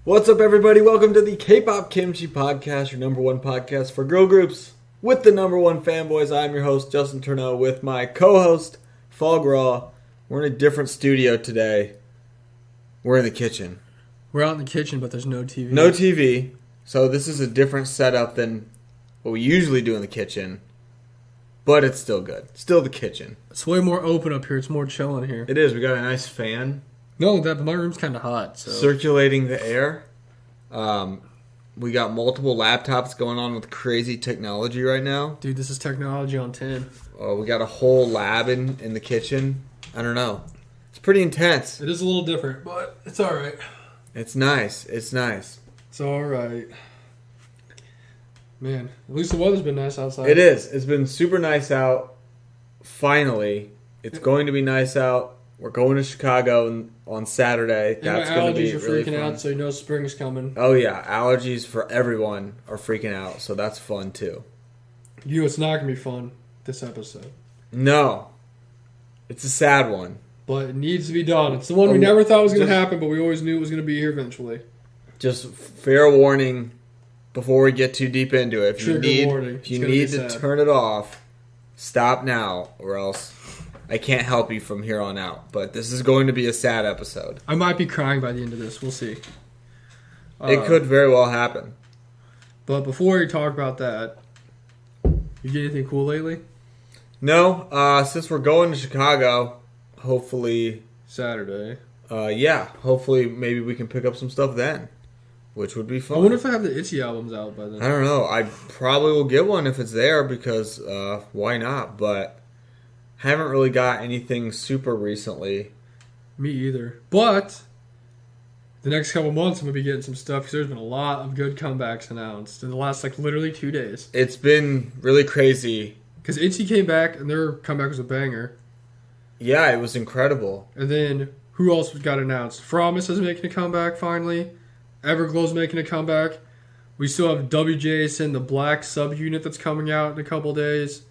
What's up, everybody? Welcome to the Kpop Kimchi podcast, your number one podcast for girl groups with the number one fanboys. I'm your host, Justin Turneau, with my co-host, Fog Raw. We're in a different studio today. We're in the kitchen. We're out in the kitchen, but there's no TV. No TV, so this is a different setup than what we usually do in the kitchen, but it's still good. Still the kitchen. It's way more open up here. It's more chill in here. It is. We got a nice fan. No, but my room's kind of hot. So. Circulating the air. We got multiple laptops going on with crazy technology right now. Dude, this is technology on 10. We got a whole lab in the kitchen. I don't know. It's pretty intense. It is a little different, but it's all right. It's nice. It's nice. It's all right. Man, at least the weather's been nice outside. It is. It's been super nice out. Finally. It's going to be nice out. We're going to Chicago on Saturday. That's going to be really fun. Allergies are freaking out, so you know spring's coming. Oh, yeah. Allergies for everyone are freaking out, so that's fun, too. You know, it's not going to be fun, this episode. No. It's a sad one. But it needs to be done. It's the one we never thought was going to happen, but we always knew it was going to be here eventually. Just fair warning before we get too deep into it. If you need to turn it off, stop now, or else I can't help you from here on out. But this is going to be a sad episode. I might be crying by the end of this. We'll see. It could very well happen. But before we talk about that, you get anything cool lately? No. Since we're going to Chicago, hopefully Saturday. Hopefully maybe we can pick up some stuff then, which would be fun. I wonder if I have the Itchy albums out by then. I don't know. I probably will get one if it's there because why not? But haven't really got anything super recently. Me either. But the next couple months I'm going to be getting some stuff because there's been a lot of good comebacks announced in the last literally 2 days. It's been really crazy. Because Itchy came back and their comeback was a banger. Yeah, it was incredible. And then who else got announced? Promise is making a comeback finally. Everglow's making a comeback. We still have WJSN, the black subunit that's coming out in a couple days.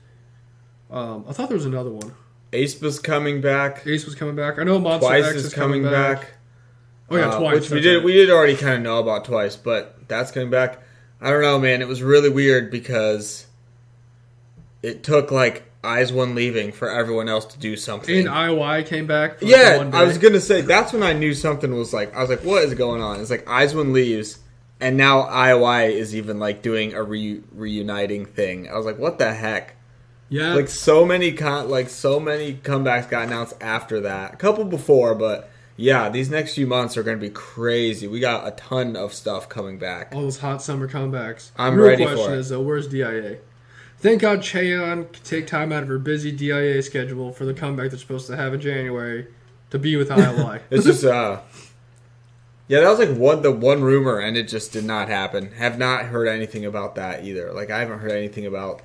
I thought there was another one. aespa's coming back. Ace was coming back. I know Monster Twice X is coming back. Oh yeah, Twice. Which we did already kind of know about Twice, but that's coming back. I don't know, man. It was really weird because it took Eyes One leaving for everyone else to do something. And IOI came back. For yeah, I was gonna say that's when I knew something was I was like, what is going on? It's Eyes One leaves, and now IOI is even doing a reuniting thing. I was like, what the heck? Yeah, so many comebacks got announced after that. A couple before, but yeah, these next few months are going to be crazy. We got a ton of stuff coming back. All those hot summer comebacks. I'm ready for it. The real question is, though, where's DIA? Thank God Cheon could take time out of her busy DIA schedule for the comeback they're supposed to have in January to be with IOI. It's just, yeah, that was the one rumor, and it just did not happen. Have not heard anything about that either. I haven't heard anything about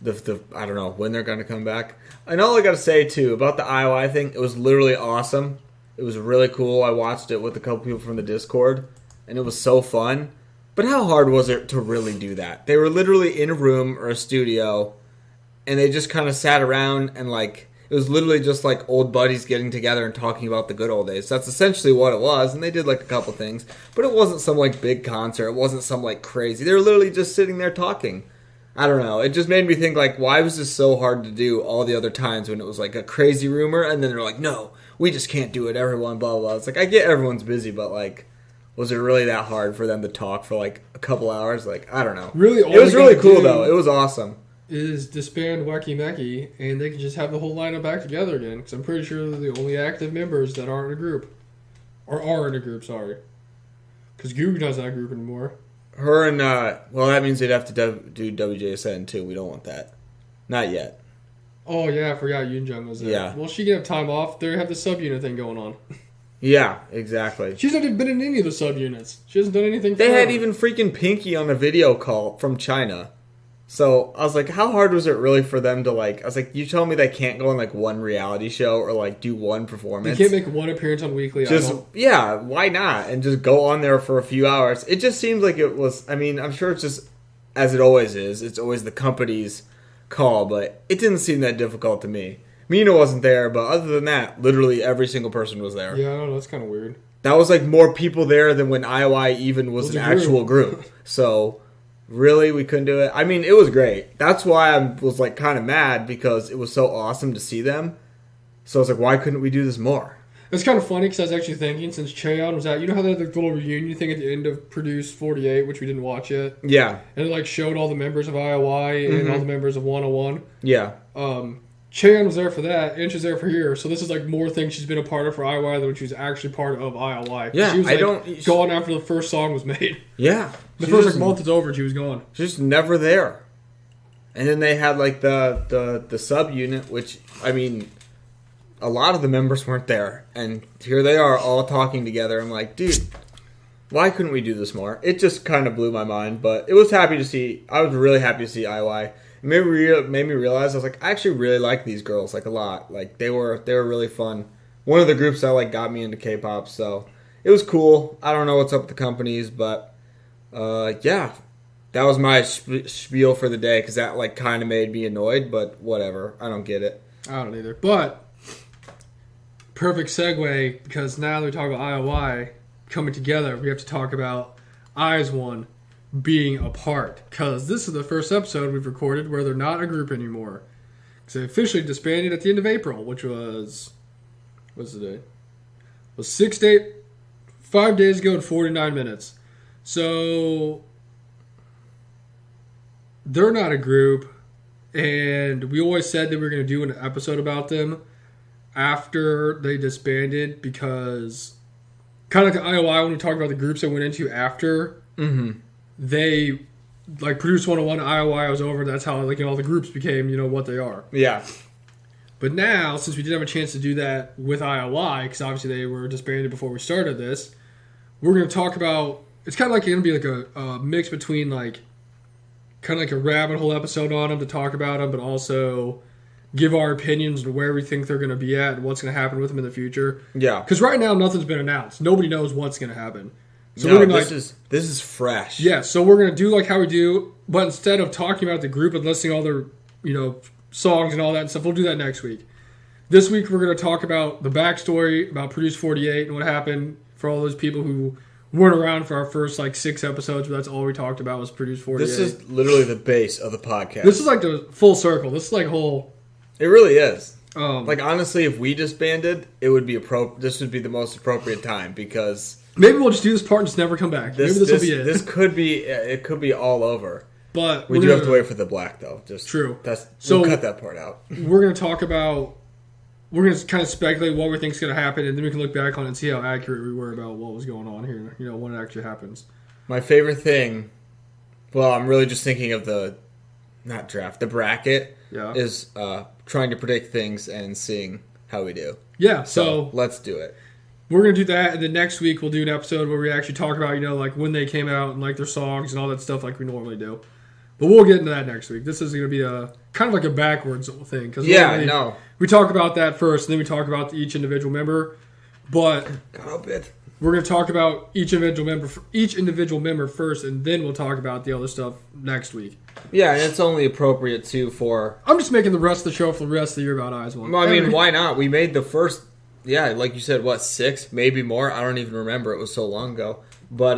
the I don't know when they're going to come back. And all I got to say, too, about the IOI thing, it was literally awesome. It was really cool. I watched it with a couple people from the Discord, and it was so fun. But how hard was it to really do that? They were literally in a room or a studio, and they just kind of sat around and it was literally just old buddies getting together and talking about the good old days. That's essentially what it was, and they did a couple things. But it wasn't some big concert. It wasn't some crazy. They were literally just sitting there talking. I don't know. It just made me think why was this so hard to do all the other times when it was a crazy rumor, and then they're no, we just can't do it. Everyone, blah blah blah. It's I get everyone's busy, but was it really that hard for them to talk for a couple hours? I don't know. Really, it was really cool though. It was awesome. Is disband Wacky Mecky, and they can just have the whole lineup back together again. Because I'm pretty sure they're the only active members that aren't in a group, or are in a group. Sorry, because Goog doesn't have a group anymore. Her and that means they'd have to do WJSN too. We don't want that. Not yet. Oh yeah, I forgot Yoonjung was there. Yeah. Well, she can have time off. They have the subunit thing going on. Yeah, exactly. She hasn't been in any of the subunits. She hasn't done anything. They had even freaking Pinky on a video call from China. So I was how hard was it really for them to I was you told me they can't go on one reality show or do one performance. They can't make one appearance on Weekly Idol. Yeah, why not? And just go on there for a few hours. It just seems like it was. I mean, I'm sure it's just as it always is. It's always the company's call, but it didn't seem that difficult to me. Mina wasn't there, but other than that, literally every single person was there. Yeah, I don't know. That's kind of weird. that was like more people there than when IOI even was an actual group. So really, we couldn't do it. I mean, it was great. That's why I was like kind of mad because it was so awesome to see them. So I was like, why couldn't we do this more? It's kind of funny because I was actually thinking since Cheon was out, you know how they had the little reunion thing at the end of Produce 48, which we didn't watch yet? Yeah. And it like showed all the members of IOI and all the members of 101. Yeah. Cheon was there for that, and she's there for here. So this is like more things she's been a part of for IOI than when she was actually part of IOI. Yeah, she was like gone after the first song was made. Yeah. The first like month is over and she was gone. She's just never there. And then they had like the sub unit, which I mean, a lot of the members weren't there, and here they are all talking together. I'm like, dude, why couldn't we do this more? It just kind of blew my mind, but it was happy to see. I was really happy to see IOI. It made me realize I was like, I actually really like these girls like a lot. Like they were really fun. One of the groups that like got me into K-pop, so it was cool. I don't know what's up with the companies, but yeah, that was my spiel for the day because that like kind of made me annoyed. But whatever, I don't get it. I don't either. But perfect segue because now that we talk about IOI coming together, we have to talk about IZ*ONE being apart because this is the first episode we've recorded where they're not a group anymore. Because they officially disbanded at the end of April, which was what's the date? Was 5 days ago and 49 minutes. So they're not a group, and we always said that we were going to do an episode about them after they disbanded because kind of like IOI when we talked about the groups they went into after. Mm-hmm. They like Produce 101, IOI was over. That's how like all the groups became what they are. Yeah. But now, since we didn't have a chance to do that with IOI, because obviously they were disbanded before we started this, we're going to talk about. It's kind of like going to be like a mix between like kind of like a rabbit hole episode on them to talk about them, but also give our opinions on where we think they're going to be at and what's going to happen with them in the future. Yeah. Because right now nothing's been announced. Nobody knows what's going to happen. So no, we're gonna, this is fresh. Yeah, so we're going to do like how we do, but instead of talking about the group and listing all their, songs and all that stuff, we'll do that next week. This week we're going to talk about the backstory about Produce 48 and what happened for all those people who weren't around for our first 6 episodes, but that's all we talked about was Produce 48. This is literally the base of the podcast. This is like the full circle. This is like whole... It really is. Honestly, if we disbanded, it would be this would be the most appropriate time because... Maybe we'll just do this part and just never come back. Maybe this will be it. This could be... It could be all over. But we do have to wait for the black, though. True. We'll cut that part out. We're going to talk about... We're going to kind of speculate what we think is going to happen, and then we can look back on it and see how accurate we were about what was going on here, when it actually happens. My favorite thing... Well, I'm really just thinking of the... Not draft. The bracket is trying to predict things and seeing how we do. Yeah, so let's do it. We're going to do that, and then next week we'll do an episode where we actually talk about, when they came out and, their songs and all that stuff like we normally do. But we'll get into that next week. This is going to be a kind of like a backwards thing. Cause we talk about that first, and then we talk about each individual member. But we're going to talk about each individual member first, and then we'll talk about the other stuff next week. Yeah, and it's only appropriate, too, for... I'm just making the rest of the show for the rest of the year about IZ*ONE. Well, I mean, why not? We made the first... Yeah, like you said, 6? Maybe more? I don't even remember. It was so long ago. But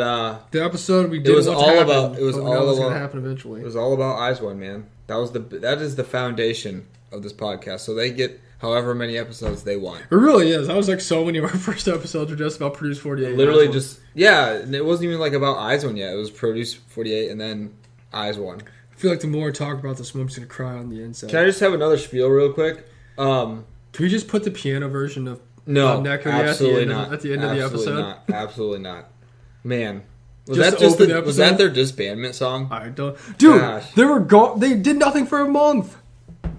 the episode we did it was all about going to happen eventually. It was all about IZ*ONE, man. That is the foundation of this podcast. So they get however many episodes they want. It really is. I was so many of our first episodes were just about Produce 48. Literally and it wasn't even about IZ*ONE yet. It was Produce 48 and then IZ*ONE. I feel like the more I talk about this, the more I'm just going to cry on the inside. Can I just have another spiel real quick? Can we just put the piano version of Neko absolutely not. At the end of the episode? Absolutely not. Man. Was that their disbandment song? I don't... Dude, gosh. They were gone. They did nothing for a month.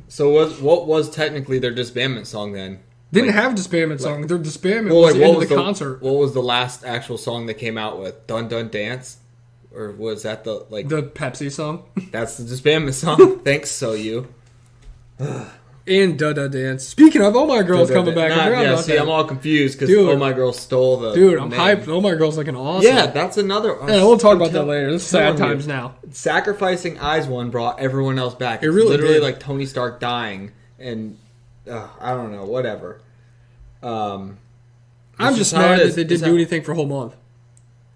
So what was technically their disbandment song then? They didn't have a disbandment song. Their disbandment was the end of the concert. What was the last actual song they came out with? Dun Dun Dance? Or was that the Pepsi song? That's the disbandment song. Thanks, So You. And Da Da Dance. Speaking of, Oh My Girl's coming back. I'm all confused because Oh My Girl stole the I'm hyped. Oh My Girl's looking awesome. Yeah, that's another... we'll talk about that later. This is sad times now. Sacrificing IZ*ONE brought everyone else back. It really literally did. Like Tony Stark dying and... I don't know, whatever. I'm just mad that they didn't do anything for a whole month.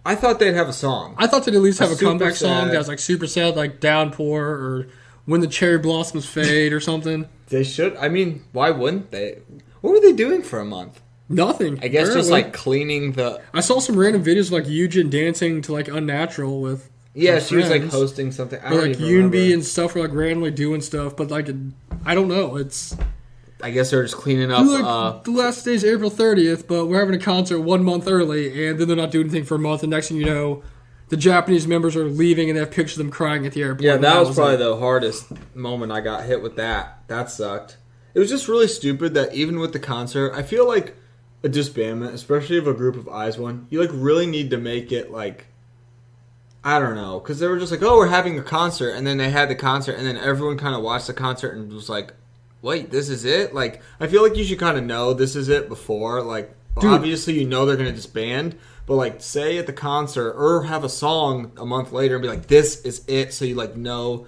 I thought they'd have a song. I thought they'd at least have a comeback song sad. that was like super sad, like Downpour or When the Cherry Blossoms Fade or something. They should. I mean, why wouldn't they? What were they doing for a month? Nothing. I guess apparently. just like cleaning the... I saw some random videos of like Yujin dancing to like Unnatural with... Yeah, she was like hosting something. Or like Yoonbi and stuff were like randomly doing stuff, but like, I don't know. It's... I guess they're just cleaning up... Like, the last day is April 30th, but we're having a concert 1 month early, and then they're not doing anything for a month, and next thing you know, the Japanese members are leaving, and they have pictures of them crying at the airport. Yeah, that was probably the hardest moment I got hit with that. That sucked. It was just really stupid that even with the concert, I feel like a disbandment, especially of a group of IZ*ONE, you like really need to make it like... I don't know, because they were just like, oh, we're having a concert, and then they had the concert, and then everyone kind of watched the concert and was like, wait, this is it? Like, I feel like you should kind of know this is it before. Like, obviously you know they're going to disband, but like, say at the concert, or have a song a month later and be like, this is it, so you like know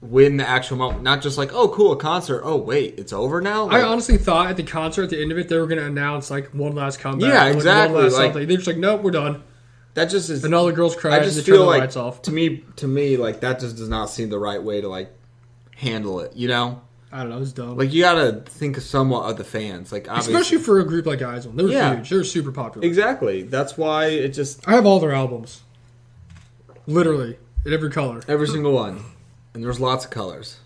when the actual moment, not just like, oh, cool, a concert, oh, wait, it's over now? Like, I honestly thought at the concert, at the end of it, they were going to announce like one last comeback. Yeah, like, exactly. One last Like, something. They're just like, nope, we're done. That just is... And all the girls cried I just and they turned feel the like, lights off. to me, like, that just does not seem the right way to, like, handle it, you know? I don't know, it's dumb. Like, you gotta think somewhat of the fans. Like, obviously... Especially for a group like IZ*ONE. They were huge. They were super popular. Exactly. That's why it just... I have all their albums. Literally. In every color. Every single one. And there's lots of colors.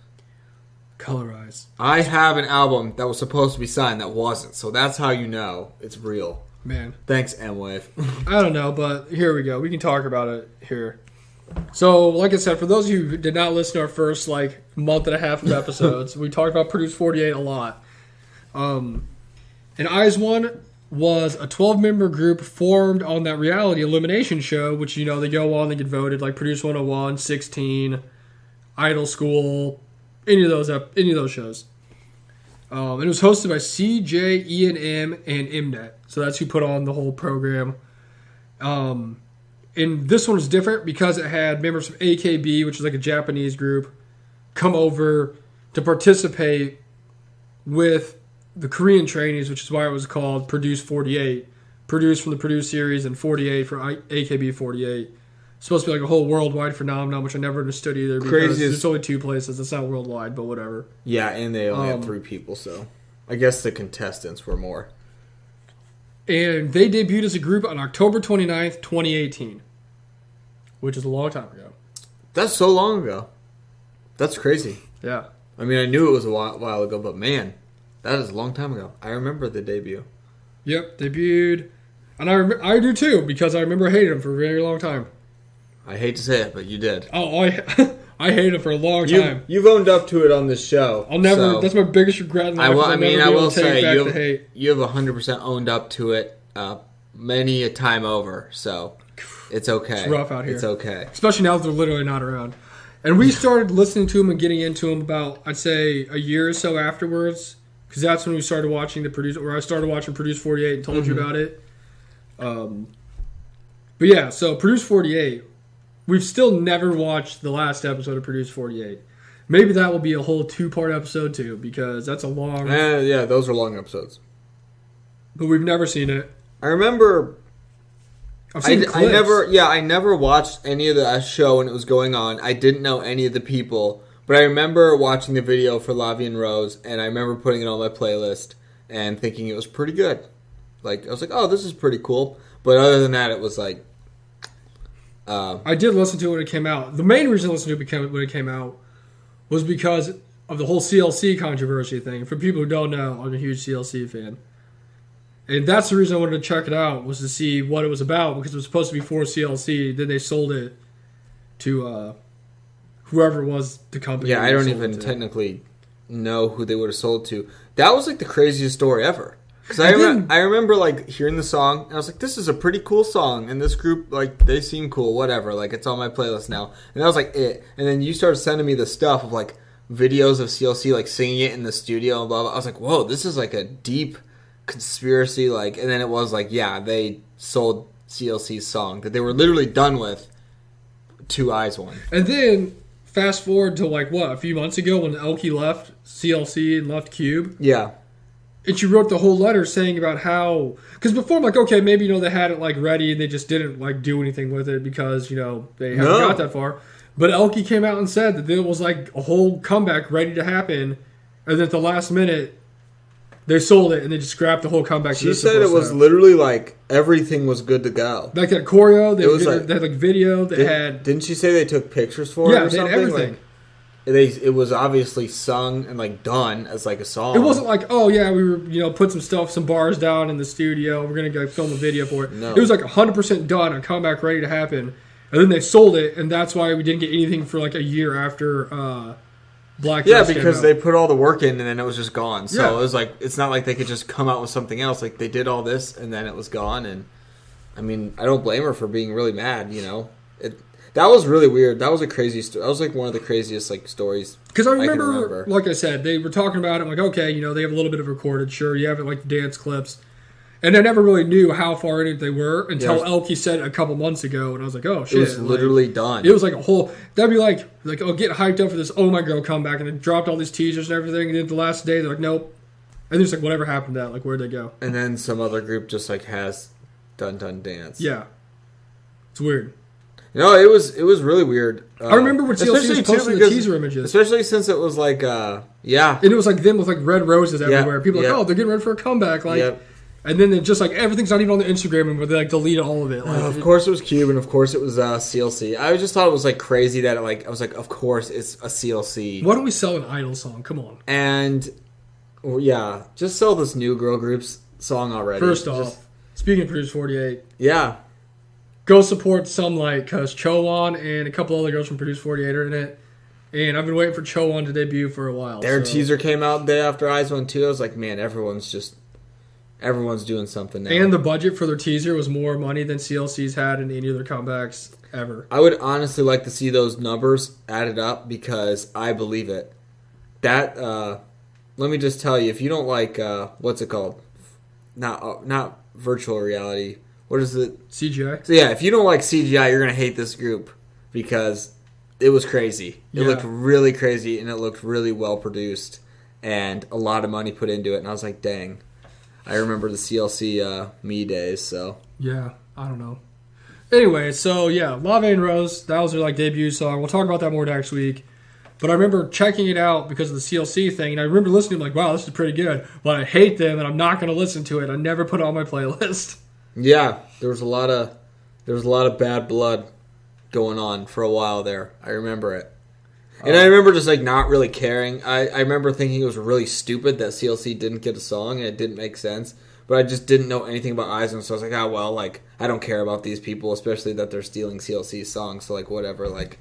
Colorized. I have an album that was supposed to be signed that wasn't. So that's how you know it's real. Man. Thanks, M-Wave. I don't know, but here we go. We can talk about it here. So, like I said, for those of you who did not listen to our first, like, month and a half of episodes, we talked about Produce 48 a lot. And IZ*ONE was a 12-member group formed on that reality elimination show, which, you know, they go on, they get voted, like Produce 101, 16, Idol School, any of those shows. And it was hosted by CJ, E&M, and Mnet. So that's who put on the whole program. And this one was different because it had members from AKB, which is like a Japanese group, come over to participate with the Korean trainees, which is why it was called Produce 48. Produced from the Produce series and 48 for AKB 48. It's supposed to be like a whole worldwide phenomenon, which I never understood either because there's only 2 places. It's not worldwide, but whatever. Yeah, and they only had 3 people, so I guess the contestants were more. And they debuted as a group on October 29th, 2018, which is a long time ago. That's so long ago. That's crazy. Yeah. I mean, I knew it was a while ago, but man, that is a long time ago. I remember the debut. Yep, debuted. And I do too, because I remember hating them for a very long time. I hate to say it, but you did. Oh, I hated them for a long time. You've owned up to it on this show. I'll never. So that's my biggest regret in life. I will say you have 100% owned up to it many a time over. So it's okay. It's rough out here. It's okay, especially now that they're literally not around. And we started listening to them and getting into them about, I'd say, a year or so afterwards, because that's when we started watching I started watching Produce 48 and told you about it. But yeah, so Produce 48. We've still never watched the last episode of Produce 48. Maybe that will be a whole 2-part episode too, because that's a long... yeah, those are long episodes. But we've never seen it. I remember... I've seen clips. I never watched any of the show when it was going on. I didn't know any of the people. But I remember watching the video for Lavi and Rose, and I remember putting it on my playlist and thinking it was pretty good. Like, I was like, oh, this is pretty cool. But other than that, it was like... I did listen to it when it came out. The main reason I listened to it when it came out was because of the whole CLC controversy thing. For people who don't know, I'm a huge CLC fan. And that's the reason I wanted to check it out, was to see what it was about, because it was supposed to be for CLC. Then they sold it to whoever was the company. Yeah, I don't even technically know who they would have sold to. That was like the craziest story ever. Because I remember like hearing the song, and I was like, this is a pretty cool song, and this group, like, they seem cool, whatever, like, it's on my playlist now. And that was like it. And then you started sending me the stuff of like videos of CLC like singing it in the studio and blah blah. I was like, whoa, this is like a deep conspiracy, like. And then it was like, yeah, they sold CLC's song that they were literally done with to IZ*ONE. And then fast forward to like a few months ago when Elkie left CLC and left Cube. Yeah. And she wrote the whole letter saying about how... Because before I'm like, okay, maybe, they had it, like, ready and they just didn't, like, do anything with it because, they haven't got that far. But Elkie came out and said that there was, like, a whole comeback ready to happen. And then at the last minute, they sold it and they just scrapped the whole comeback. She said it was literally, like, everything was good to go. Like that choreo, they had, like, video. Didn't she say they took pictures for it or something? Yeah, they had everything. Like, it was obviously sung and like done as like a song. It wasn't like, oh yeah, we were put some bars down in the studio. We're gonna go film a video for it. No. It was like 100% done and comeback ready to happen. And then they sold it, and that's why we didn't get anything for like a year after Black. Yeah, because they put all the work in and then it was just gone. So it was like it's not like they could just come out with something else. Like they did all this and then it was gone. And I mean, I don't blame her for being really mad. That was really weird. That was a crazy story. That was like one of the craziest like stories. Because I remember, like I said, they were talking about it. I'm like, okay, they have a little bit of recorded. Sure, you have it like dance clips. And I never really knew how far in it they were until Elkie said it a couple months ago. And I was like, oh, shit. It was literally done. It was like a whole... That'd be like, oh, get hyped up for this Oh My Girl comeback. And they dropped all these teasers and everything. And then the last day, they're like, nope. And there's like, whatever happened to that? Like, where'd they go? And then some other group just like has done dance. Yeah. It's weird. No, it was really weird. I remember when TLC was posting the teaser images. Especially since it was like, And it was like them with like red roses everywhere. People were like, oh, they're getting ready for a comeback. Like, and then just like everything's not even on the Instagram anymore. They like deleted all of it. Like, of course it was Cube and of course it was CLC. I just thought it was like crazy that I was like, of course it's a CLC. Why don't we sell an Idol song? Come on. And just sell this new girl group's song already. First off, speaking of Produce 48. Yeah. Go support Sunlight because Chowon and a couple other girls from Produce 48 are in it. And I've been waiting for Chowon to debut for a while. Their teaser came out the day after Eyes One 2. I was like, man, everyone's doing something now. And the budget for their teaser was more money than CLC's had in any of their comebacks ever. I would honestly like to see those numbers added up because I believe it. That, let me just tell you, if you don't like, what's it called? Not virtual reality. What is it? CGI. So yeah, if you don't like CGI, you're going to hate this group because it was crazy. It looked really crazy and it looked really well produced and a lot of money put into it. And I was like, dang. I remember the CLC me days, so. Yeah, I don't know. Anyway, so yeah, Lave and Rose, that was their like debut song. We'll talk about that more next week. But I remember checking it out because of the CLC thing, and I remember listening like, wow, this is pretty good. But I hate them, and I'm not going to listen to it. I never put it on my playlist. Yeah, there was a lot of bad blood going on for a while there. I remember it. And I remember just like not really caring. I remember thinking it was really stupid that CLC didn't get a song and it didn't make sense. But I just didn't know anything about Eisen, so I was like, oh well, like I don't care about these people, especially that they're stealing CLC's songs, so like whatever, like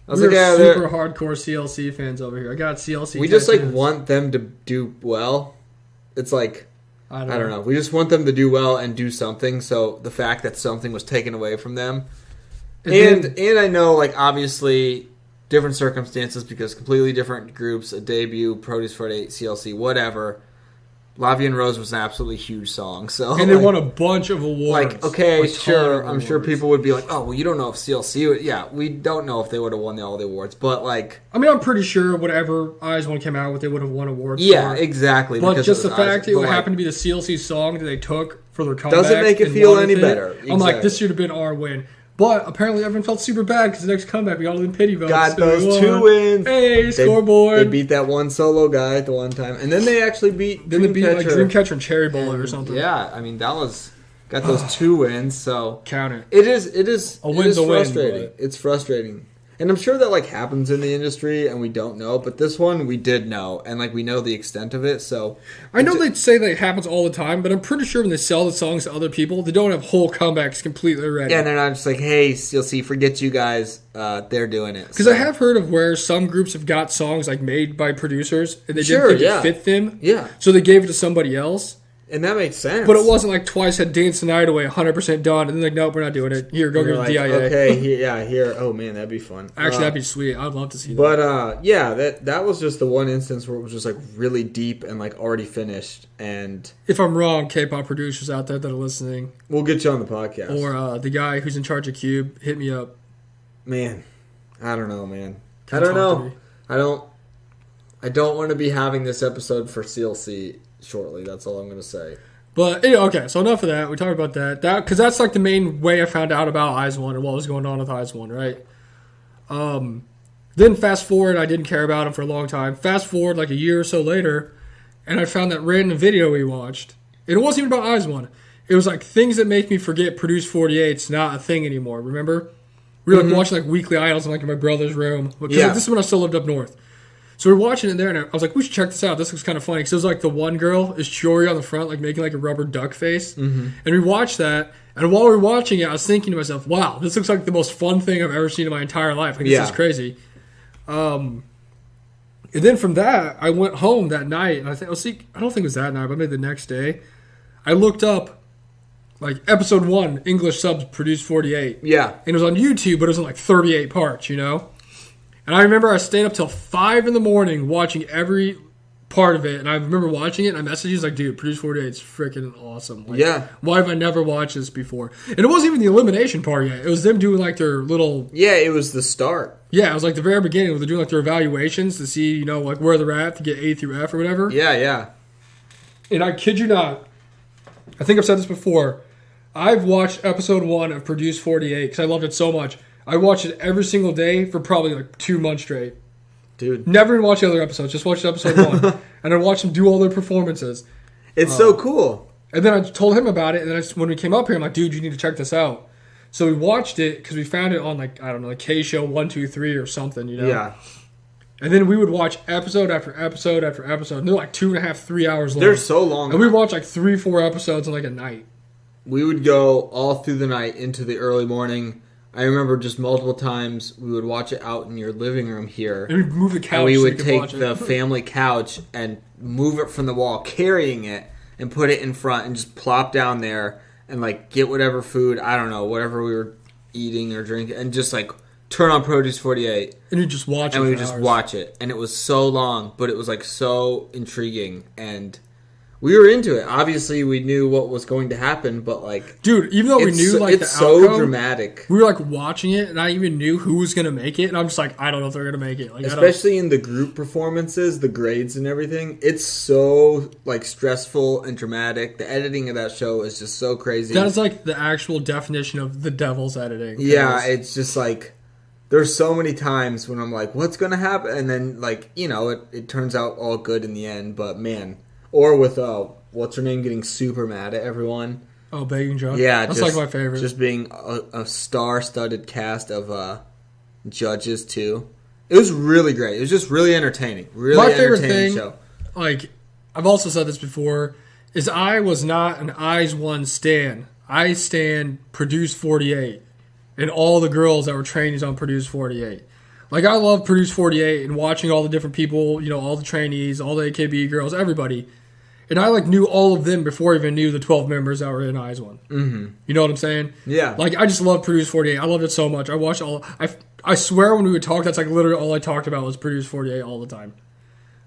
I was super hardcore CLC fans over here. I got CLC. We just like want them to do well. It's like I don't know. We just want them to do well and do something. So the fact that something was taken away from them, and I know like obviously different circumstances because completely different groups, a debut, Produce 48, CLC, whatever. Lavie and Rose was an absolutely huge song. So and they won a bunch of awards. Like, okay, sure. I'm sure people would be like, oh, well, you don't know if CLC would. Yeah, we don't know if they would have won all the awards. But, like... I mean, I'm pretty sure whatever Eyes One came out with, they would have won awards for. Exactly. But just the fact it would happen to be the CLC song that they took for their comeback... Doesn't make it feel any better. Exactly. I'm like, this should have been our win. But apparently everyone felt super bad because the next comeback we got all them pity votes. Got those 2 wins. Hey, scoreboard. They beat that one solo guy at the one time. And then they actually beat Dreamcatcher and Cherry Bowler or something. Yeah, I mean, that was... Got those 2 wins, so... Count it. It is a win's a frustrating. Win, it's frustrating. And I'm sure that, like, happens in the industry and we don't know. But this one, we did know. And, like, we know the extent of it, so... I know they say that it happens all the time, but I'm pretty sure when they sell the songs to other people, they don't have whole comebacks completely ready. Yeah, and they're not just like, hey, CLC, forget you guys. They're doing it. Because I have heard of where some groups have got songs, like, made by producers, and they didn't think it fit them. Yeah. So they gave it to somebody else. And that makes sense. But it wasn't like Twice had Dance the Night Away 100% done, and then like, nope, we're not doing it. Here, go get the DIA. Okay, here. Oh, man, that'd be fun. Actually, that'd be sweet. I'd love to see that. But, yeah, that was just the one instance where it was just, like, really deep and, like, already finished. And if I'm wrong, K-pop producers out there that are listening. We'll get you on the podcast. Or the guy who's in charge of Cube, hit me up. Man, I don't know, man. I don't know. I don't want to be having this episode for CLC. shortly. That's all I'm gonna say. But anyway, okay, so enough of that. We talked about that. Because that's like the main way I found out about Eyes One and what was going on with Eyes One, right? Then fast forward, I didn't care about him for a long time. Fast forward like a year or so later, and I found that random video we watched. And it wasn't even about Eyes One. It was like things that make me forget Produce 48's not a thing anymore. Remember? We were like watching like Weekly Idols in like my brother's room. Because like, this is when I still lived up north. So we're watching it there, and I was like, we should check this out. This looks kind of funny. Because it was like the one girl is Chiori on the front, like making like a rubber duck face. Mm-hmm. And we watched that. And while we were watching it, I was thinking to myself, wow, this looks like the most fun thing I've ever seen in my entire life. Like, this is crazy. And then from that, I went home that night, and I don't think it was that night, but maybe the next day. I looked up, like, episode 1, English subs Produce 48. Yeah. And it was on YouTube, but it was in like 38 parts, you know? And I remember I stayed up till 5 in the morning watching every part of it. And I remember watching it, and I messaged you, like, dude, Produce 48 is freaking awesome. Like, why have I never watched this before? And it wasn't even the elimination part yet. It was them doing, like, their little... Yeah, it was the start. Yeah, it was like the very beginning where they're doing, like, their evaluations to see, you know, like, where they're at to get A through F or whatever. Yeah. And I kid you not, I think I've said this before, I've watched episode 1 of Produce 48 because I loved it so much. I watched it every single day for probably like 2 months straight. Dude. Never even watched the other episodes. Just watched episode 1. And I watched them do all their performances. It's so cool. And then I told him about it. And then when we came up here, I'm like, dude, you need to check this out. So we watched it because we found it on like, I don't know, like K-Show 1, 2, 3 or something, you know? Yeah. And then we would watch episode after episode after episode. And they're like 2.5, 3 hours long. They're so long. And we watched like 3, 4 episodes in like a night. We would go all through the night into the early morning. I remember just multiple times we would watch it out in your living room here. And we'd move the couch. And we would take the family couch and move it from the wall, carrying it, and put it in front and just plop down there and like get whatever food, I don't know, whatever we were eating or drinking, and just like turn on Produce 48. And you just watch it. And we would just watch it. And it was so long, but it was like so intriguing, and we were into it. Obviously, we knew what was going to happen, but like, dude, even though we knew like it's so outcome, dramatic. We were like watching it, and I even knew who was gonna make it, and I'm just like, I don't know if they're gonna make it. Like, especially in the group performances, the grades and everything, it's so like stressful and dramatic. The editing of that show is just so crazy. That's like the actual definition of the devil's editing. Yeah, it's just like there's so many times when I'm like, what's gonna happen, and then like it turns out all good in the end. But man. Or with, what's her name, getting super mad at everyone. Oh, Begging Judge? Yeah. That's like my favorite. Just being a star-studded cast of judges, too. It was really great. It was just really entertaining. Really my favorite entertaining thing, show. Like, I've also said this before, is I was not an Eyes One stan. I stan Produce 48 and all the girls that were trainees on Produce 48. Like, I love Produce 48 and watching all the different people, you know, all the trainees, all the AKB girls, everybody. And I, like, knew all of them before I even knew the 12 members that were in Eyes One. Mm-hmm. You know what I'm saying? Yeah. Like, I just love Produce 48. I loved it so much. I watched all... I swear when we would talk, that's, like, literally all I talked about was Produce 48 all the time.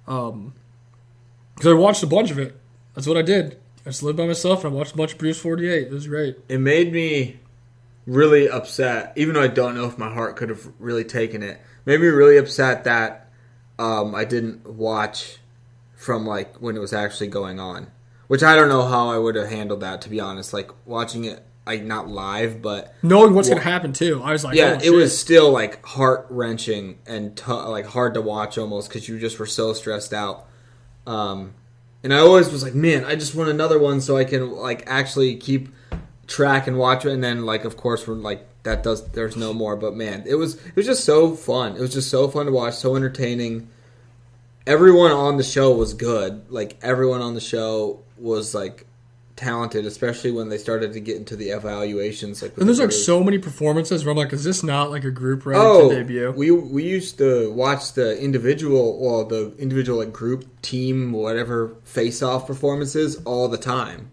Because I watched a bunch of it. That's what I did. I just lived by myself, and I watched a bunch of Produce 48. It was great. It made me really upset, even though I don't know if my heart could have really taken it. Made me really upset that I didn't watch from like when it was actually going on, which I don't know how I would have handled that, to be honest. Like watching it, like not live, but knowing what's gonna happen too. I was like, yeah, oh, it was still like heart wrenching and like hard to watch almost because you just were so stressed out. And I always was like, man, I just want another one so I can like actually keep track and watch it. And then like, of course, we're like there's no more. But man, it was just so fun. It was just so fun to watch, so entertaining. Everyone on the show was good. Like, everyone on the show was, like, talented, especially when they started to get into the evaluations. Like, and there's, like, so many performances where I'm like, is this not, like, a group ready to debut? We used to watch the individual, like, group, team, whatever, face-off performances all the time.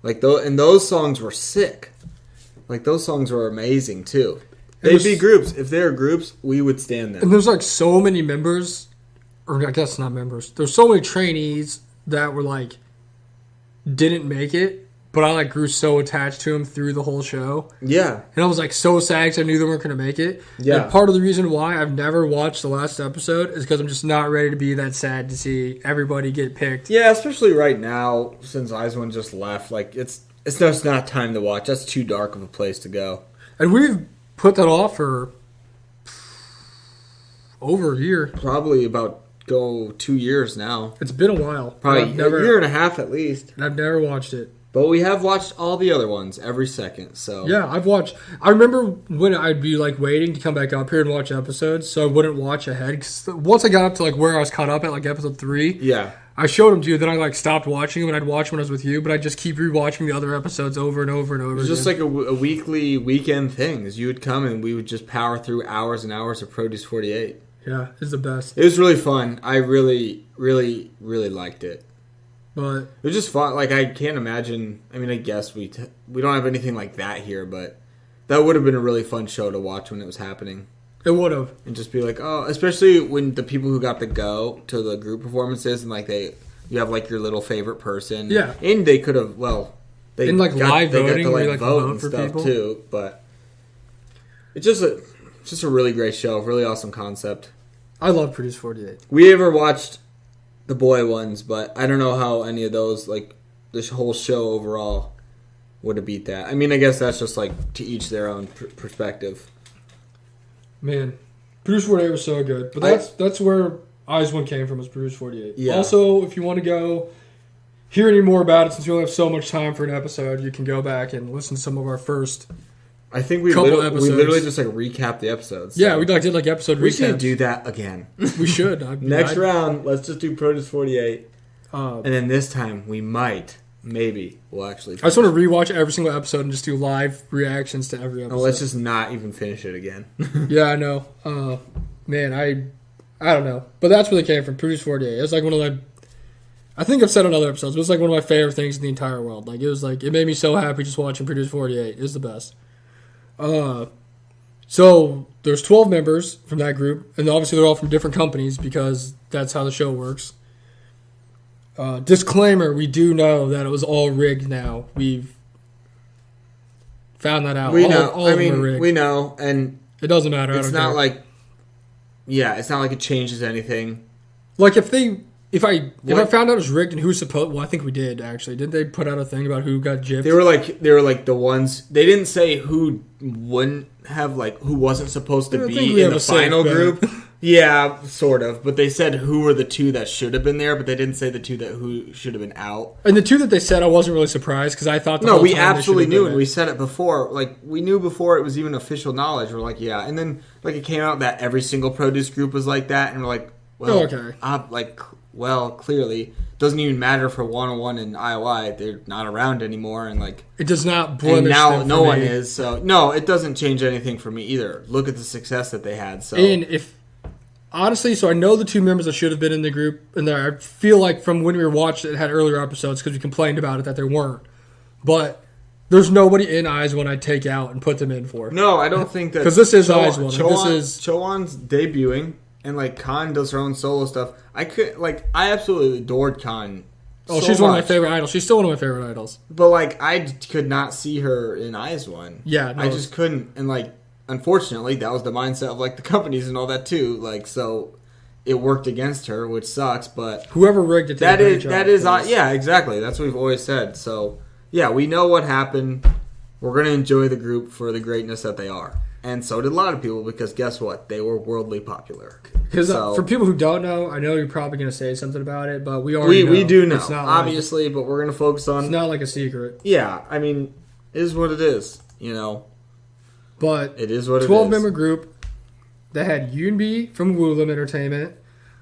Like, and those songs were sick. Like, those songs were amazing, too. They'd be groups. If they were groups, we would stand them. And there's, like, so many members... Or I guess not members. There's so many trainees that were like didn't make it but I like grew so attached to him through the whole show. Yeah. And I was like so sad because I knew they weren't going to make it. Yeah. And part of the reason why I've never watched the last episode is because I'm just not ready to be that sad to see everybody get picked. Yeah, especially right now since IZ*ONE just left. Like it's just not time to watch. That's too dark of a place to go. And we've put that off for over a year. Probably about 2 years now. It's been a while. Probably a year and a half at least. And I've never watched it. But we have watched all the other ones every second. So yeah, I've watched. I remember when I'd be like waiting to come back up here and watch episodes, so I wouldn't watch ahead. Because once I got up to like where I was caught up at, like episode 3, yeah, I showed them to you. Then I like stopped watching them, and I'd watch when I was with you. But I'd just keep rewatching the other episodes over and over and over. It was just like a weekly weekend thing. As you would come and we would just power through hours and hours of Produce 48. Yeah, it's the best. It was really fun. I really, really, really liked it. But it was just fun. Like I can't imagine. I mean, I guess we don't have anything like that here, but that would have been a really fun show to watch when it was happening. It would have, and just be like, oh, especially when the people who got to go to the group performances and like you have like your little favorite person. Yeah, and they could have they in like live voting, got to like like vote and for stuff people too. But it's just a really great show, really awesome concept. I love Produce 48. We ever watched the boy ones, but I don't know how any of those, like this whole show overall, would have beat that. I mean, I guess that's just like to each their own perspective. Man, Produce 48 was so good, but that's where IZ*ONE came from, was Produce 48. Yeah. Also, if you want to go hear any more about it, since we only have so much time for an episode, you can go back and listen to some of our first. I think we literally just like recap the episodes. So. Yeah, we did like episode recaps. We should do that again. We should. Next round, let's just do Produce 48. And then this time, we'll actually... I just want to rewatch every single episode and just do live reactions to every episode. Oh, let's just not even finish it again. Yeah, I know. Man, I don't know. But that's where they came from, Produce 48. It's like one of the... I think I've said on other episodes, but it's like one of my favorite things in the entire world. Like, it made me so happy just watching Produce 48. It's the best. So there's 12 members from that group, and obviously they're all from different companies because that's how the show works. Disclaimer, we do know that it was all rigged now. We've found that out. We know. All of them are rigged. We know, and it doesn't matter. It's not like it changes anything. Like if I found out it was rigged and who's supposed... Well, I think we did, actually. Didn't they put out a thing about who got gypped? They were like the ones... They didn't say who wouldn't have, like, who wasn't supposed to be in the final group. Yeah, sort of. But they said who were the two that should have been there, but they didn't say the two who should have been out. And the two that they said, I wasn't really surprised, because I thought... No, we absolutely knew, and we said it before. Like, we knew before it was even official knowledge. We're like, yeah. And then, like, it came out that every single produce group was like that, and we're like, well... Oh, okay. Well, clearly, doesn't even matter for 101 and IOI. They're not around anymore, and like it does not blemish. And now them no for one me. is. So no, it doesn't change anything for me either. Look at the success that they had. So and if honestly, so I know the two members that should have been in the group, and I feel like from when we were watching it had earlier episodes because we complained about it that there weren't, but. There's nobody in IZ*ONE I'd take out and put them in for. No, I don't think that because this is IZ*ONE. This is Chowan's debuting. And, like, Khan does her own solo stuff. I absolutely adored Khan. Oh, she's one of my favorite idols. She's still one of my favorite idols. But, like, I could not see her in IZ*ONE. Yeah, no, I just couldn't. And, like, unfortunately, that was the mindset of, like, the companies and all that, too. Like, so it worked against her, which sucks, but... Whoever rigged it that is, yeah, exactly. That's what we've always said. So, yeah, we know what happened. We're going to enjoy the group for the greatness that they are. And so did a lot of people because guess what? They were worldly popular. Because for people who don't know, I know you're probably going to say something about it, but we do know, obviously, but we're going to focus on... It's not like a secret. Yeah, I mean, it is what it is, you know. But it is what it is. 12-member group that had Yoonbi from Woollim Entertainment,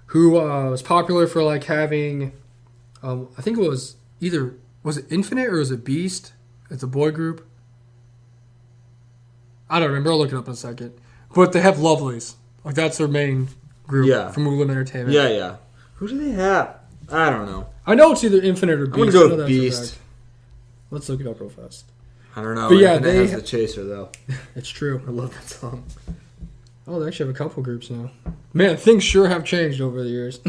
who was popular for like having, I think it was either, was it Infinite or was it Beast? It's a boy group. I don't remember. I'll look it up in a second. But they have Lovelies. Like, that's their main group from Woollim Entertainment. Yeah, yeah. Who do they have? I don't know. I know it's either Infinite or Beast. I'm going to go with Beast. Let's look it up real fast. I don't know. But yeah, Infinite has the Chaser, though. It's true. I love that song. Oh, they actually have a couple groups now. Man, things sure have changed over the years.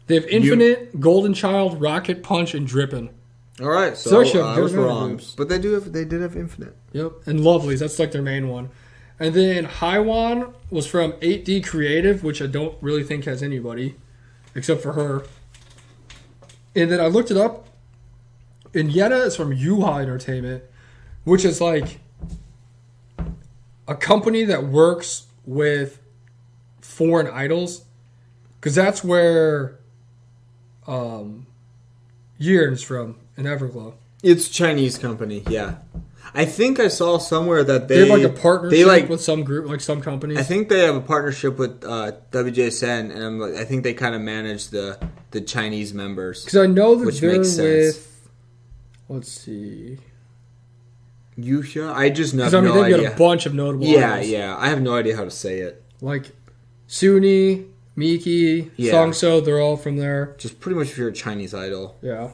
They have Infinite, Golden Child, Rocket Punch, and Drippin'. All right, so So actually, I was good amount of wrong, groups. but they did have Infinite. Yep, and Lovelies. That's like their main one. And then Haiwan was from 8D Creative, which I don't really think has anybody except for her. And then I looked it up, and Yetta is from Yuha Entertainment, which is like a company that works with foreign idols, because that's where Yearn's from in Everglow. It's a Chinese company, yeah. I think I saw somewhere that They have like a partnership with some group, like some companies. I think they have a partnership with WJSN, and I think they kind of manage the Chinese members. Because I know that which they're makes sense. with. Let's see. Yusha? I just have Because I mean, no they've idea. got a bunch of notable Yeah, idols. yeah. I have no idea how to say it. Like Suni, Miki, Yeah. Songso, they're all from there. Just pretty much if you're a Chinese idol. Yeah.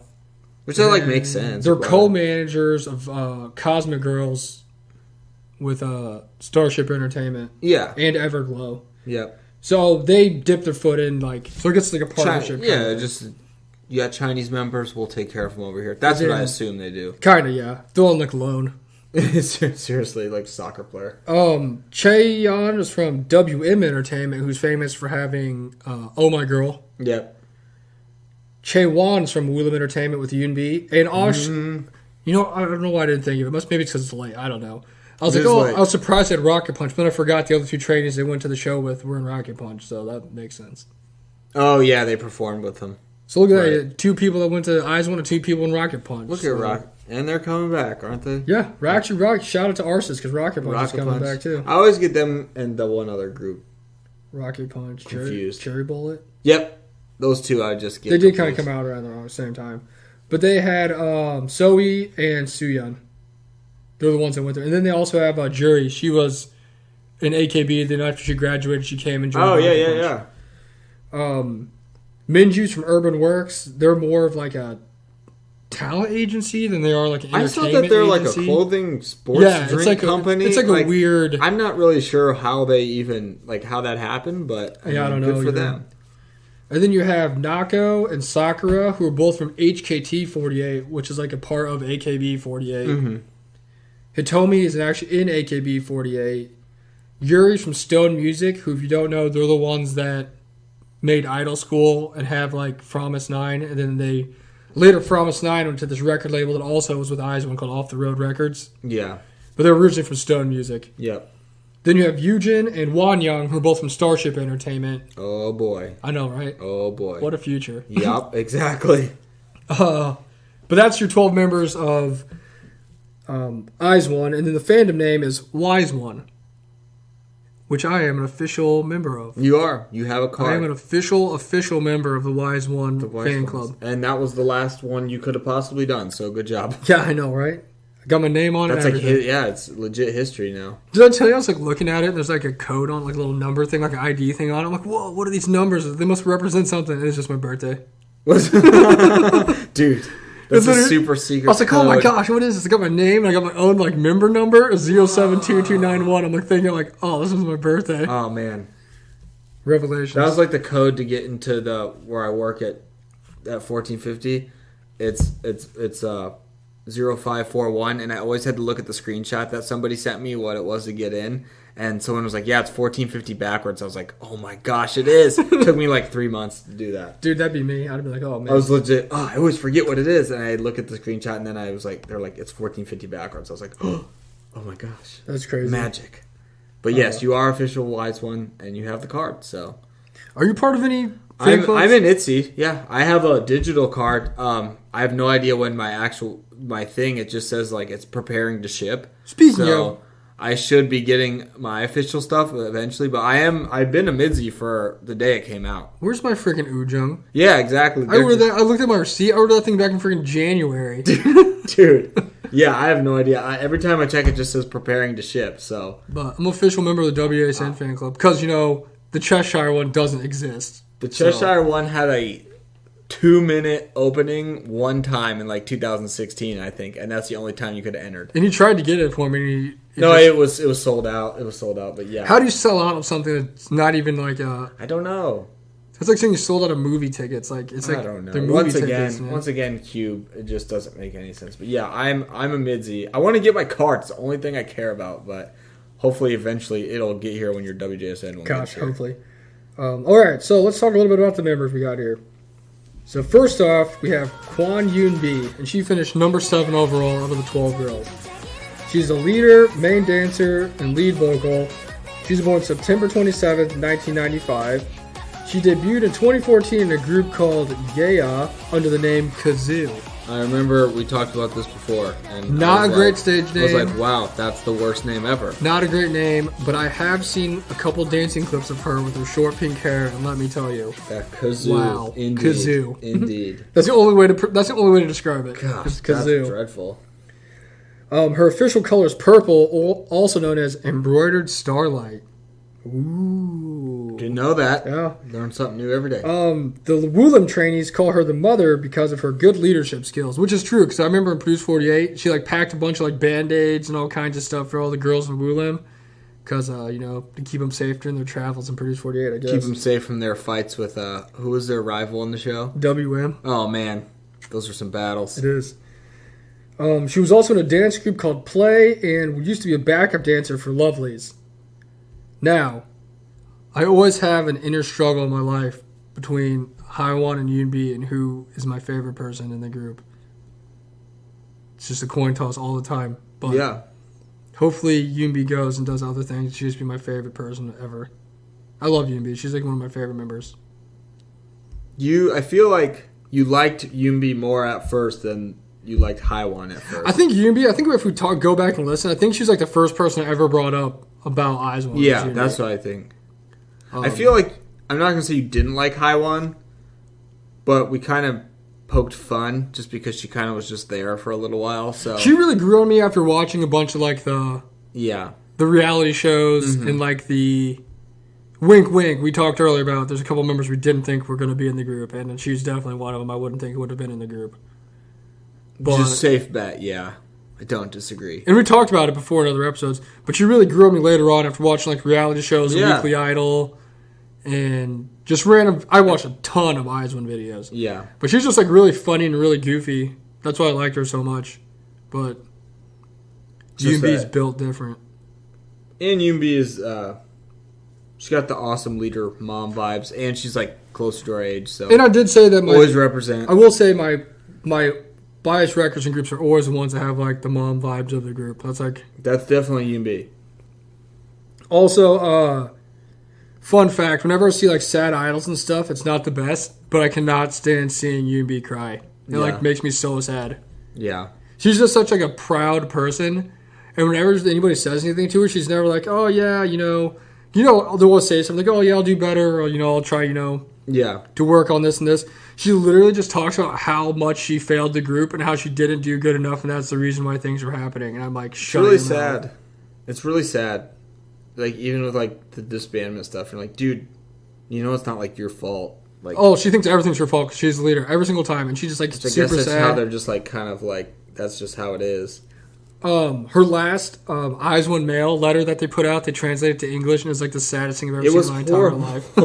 Which that like makes sense. They're but- co-managers of Cosmic Girls with Starship Entertainment Yeah. and Everglow. Yep. So they dip their foot in, like, so it gets like a partnership. Yeah, just you got Chinese members, we'll take care of them over here. That's what I assume they do. Kind of, yeah. They're on like loan. Seriously, like soccer player. Che Yan is from WM Entertainment, who's famous for having Oh My Girl. Yep. Che Wan is from Willem Entertainment with Yunbi. And Osh, you know, I don't know why I didn't think of it. Maybe it's because it's late. I don't know. I was It like, is oh, late. I was surprised at Rocket Punch, but then I forgot the other two trainees they went to the show with were in Rocket Punch, so that makes sense. Oh yeah, they performed with them. So look at Right. that. Two people that went to Eyes One and two people in Rocket Punch. Look so. at Rock, and they're coming back, aren't they? Yeah, actually, shout out to Arsis because Rocket Punch is coming back too. I always get them and the one other group Rocket Punch, confused. Cherry Bullet. Yep, those two I just get. They did kind of confused. come out around the same time. But they had Zoe and Suyun. They're the ones that went there. And then they also have Jury. She was in AKB. Then after she graduated, she came and joined Oh yeah, Rocket yeah, Punch. yeah. Minju's from Urban Works. They're more of like a talent agency than they are like an I entertainment thought that they're agency. like a clothing sports drink it's like company. It's like a weird. I'm not really sure how they even how that happened, but Yeah, I don't know Good for either. them. And then you have Nako and Sakura, who are both from HKT48, which is like a part of AKB48. Mm-hmm. Hitomi is actually in AKB48. Yuri's from Stone Music, who, if you don't know, they're the ones that made Idol School and have like Promise 9. And then they later Promise 9 went to this record label that also was with Eyes One called Off the Road Records. Yeah. But they're originally from Stone Music. Yep. Then you have Yujin and Wanyang, who are both from Starship Entertainment. Oh boy. I know, right? Oh boy. What a future. Yep. Exactly. But that's your 12 members of Eyes One, and then the fandom name is Wise One, which I am an official member of. You are. You have a card. I am an official member of the Wise One The Wise fan Ones. club. And that was the last one you could have possibly done. So good job. Yeah, I know, right? I got my name on That's it. like it's legit history now. Did I tell you I was like looking at it? And there's like a code on, like a little number thing, like an ID thing on it. I'm like, whoa, what are these numbers? They must represent something. And it's just my birthday. Dude, that's a super secret. I was like, oh my code. gosh, what is this? I got my name and I got my own like member number, 072291. I'm like thinking like, oh, this is my birthday. Oh man, Revelations. that was like the code to get into the where I work at 1450. It's 0541, and I always had to look at the screenshot that somebody sent me what it was to get in. And someone was like, yeah, it's 1450 backwards. I was like, oh my gosh, it is. It took me like 3 months to do that. Dude, that'd be me. I'd be like, oh man. I was legit, I always forget what it is. And I look at the screenshot, and then I was like, they're like, it's 1450 backwards. I was like, oh my gosh. That's crazy. Magic. But yes, you are official Wise One, and you have the card, so. Are you part of any I'm fan clubs? in ITZY, yeah. I have a digital card. I have no idea when my thing, it just says like it's preparing to ship. Speaking of, I should be getting my official stuff eventually, but I've been a Midzi for the day it came out. where's my freaking Ujung? Yeah, exactly. I ordered that. I looked at my receipt. I ordered that thing back in freaking January. Dude. Yeah, I have no idea. Every time I check, it just says preparing to ship, so. But I'm an official member of the WASN fan club because, the Cheshire one doesn't exist. The Cheshire one had a 2-minute opening one time in like 2016, I think, and that's the only time you could have entered. And he tried to get it for me. It was sold out. It was sold out, but yeah. How do you sell out of something that's not even like a... I don't know. It's like saying you sold out of movie tickets. Like it's like I don't know. they're movie Once again, Cube. It just doesn't make any sense. But yeah, I'm a mid-Z. I want to get my card. It's the only thing I care about. But hopefully, eventually, it'll get here when your WJSN one. Gosh, hopefully. All right, so let's talk a little bit about the members we got here. So first off, we have Kwon Yoon Bi, and she finished number 7 overall out of the 12 girls. She's the leader, main dancer, and lead vocal. She was born September 27th, 1995. She debuted in 2014 in a group called Yeah under the name Kazoo. I remember we talked about this before. And Not a great stage name. I was like, wow, that's the worst name ever. Not a great name, but I have seen a couple dancing clips of her with her short pink hair, and let me tell you, that Kazoo. Wow, Indeed. Kazoo. Indeed. That's the only way to describe it. Gosh, Kazoo. that's dreadful. Her official color is purple, also known as embroidered starlight. Ooh. Didn't know that. Yeah. Learn something new every day. The Woolim trainees call her the mother because of her good leadership skills, which is true, because I remember in Produce 48, she packed a bunch of Band-Aids and all kinds of stuff for all the girls in Woolim, because, to keep them safe during their travels in Produce 48, I guess. Keep them safe from their fights with, who was their rival in the show? WM. Oh, man. Those are some battles. It is. She was also in a dance group called Play and used to be a backup dancer for Lovelies. Now, I always have an inner struggle in my life between Haiwan and Yoonbi and who is my favorite person in the group. It's just a coin toss all the time. But yeah. Hopefully Yoonbi goes and does other things. She'll just be my favorite person ever. I love Yoonbi. She's one of my favorite members. I feel like you liked Yoonbi more at first than you liked Haiwan at first. I think Yoonbi, if we go back and listen, I think she's the first person I ever brought up about Aizwan. Yeah, that's what I think. I feel like, I'm not going to say you didn't like Haiwan, but we kind of poked fun just because she kind of was just there for a little while. So she really grew on me after watching a bunch of the reality shows and the wink wink we talked earlier about. There's a couple members we didn't think were going to be in the group, and she's definitely one of them. I wouldn't think would have been in the group. But, just safe bet, yeah. I don't disagree. And we talked about it before in other episodes, but she really grew on me later on after watching reality shows, Weekly Idol, and just random. I watched a ton of Aizwan videos. Yeah. But she's just really funny and really goofy. That's why I liked her so much. But Yoonbi's built different. And Yoonbi is, she's got the awesome leader mom vibes, and she's closer to our age. So. And I did say that always represent. I will say my bias records and groups are always the ones that have the mom vibes of the group. That's definitely Yoonbi. Also, fun fact: whenever I see sad idols and stuff, it's not the best, but I cannot stand seeing Yoonbi cry. It makes me so sad. Yeah, she's just such a proud person, and whenever anybody says anything to her, she's never oh yeah, they'll say something oh yeah, I'll do better, or I'll try to work on this and this. She literally just talks about how much she failed the group and how she didn't do good enough, and that's the reason why things were happening. And I'm it's really sad. It's really sad. Even with the disbandment stuff, you're dude, it's not your fault. She thinks everything's her fault because she's the leader every single time, and she's just super that's sad. How they're just that's just how it is. Her last Aizwan Mail letter that they put out, they translated to English, and it's the saddest thing I've ever seen in my entire life.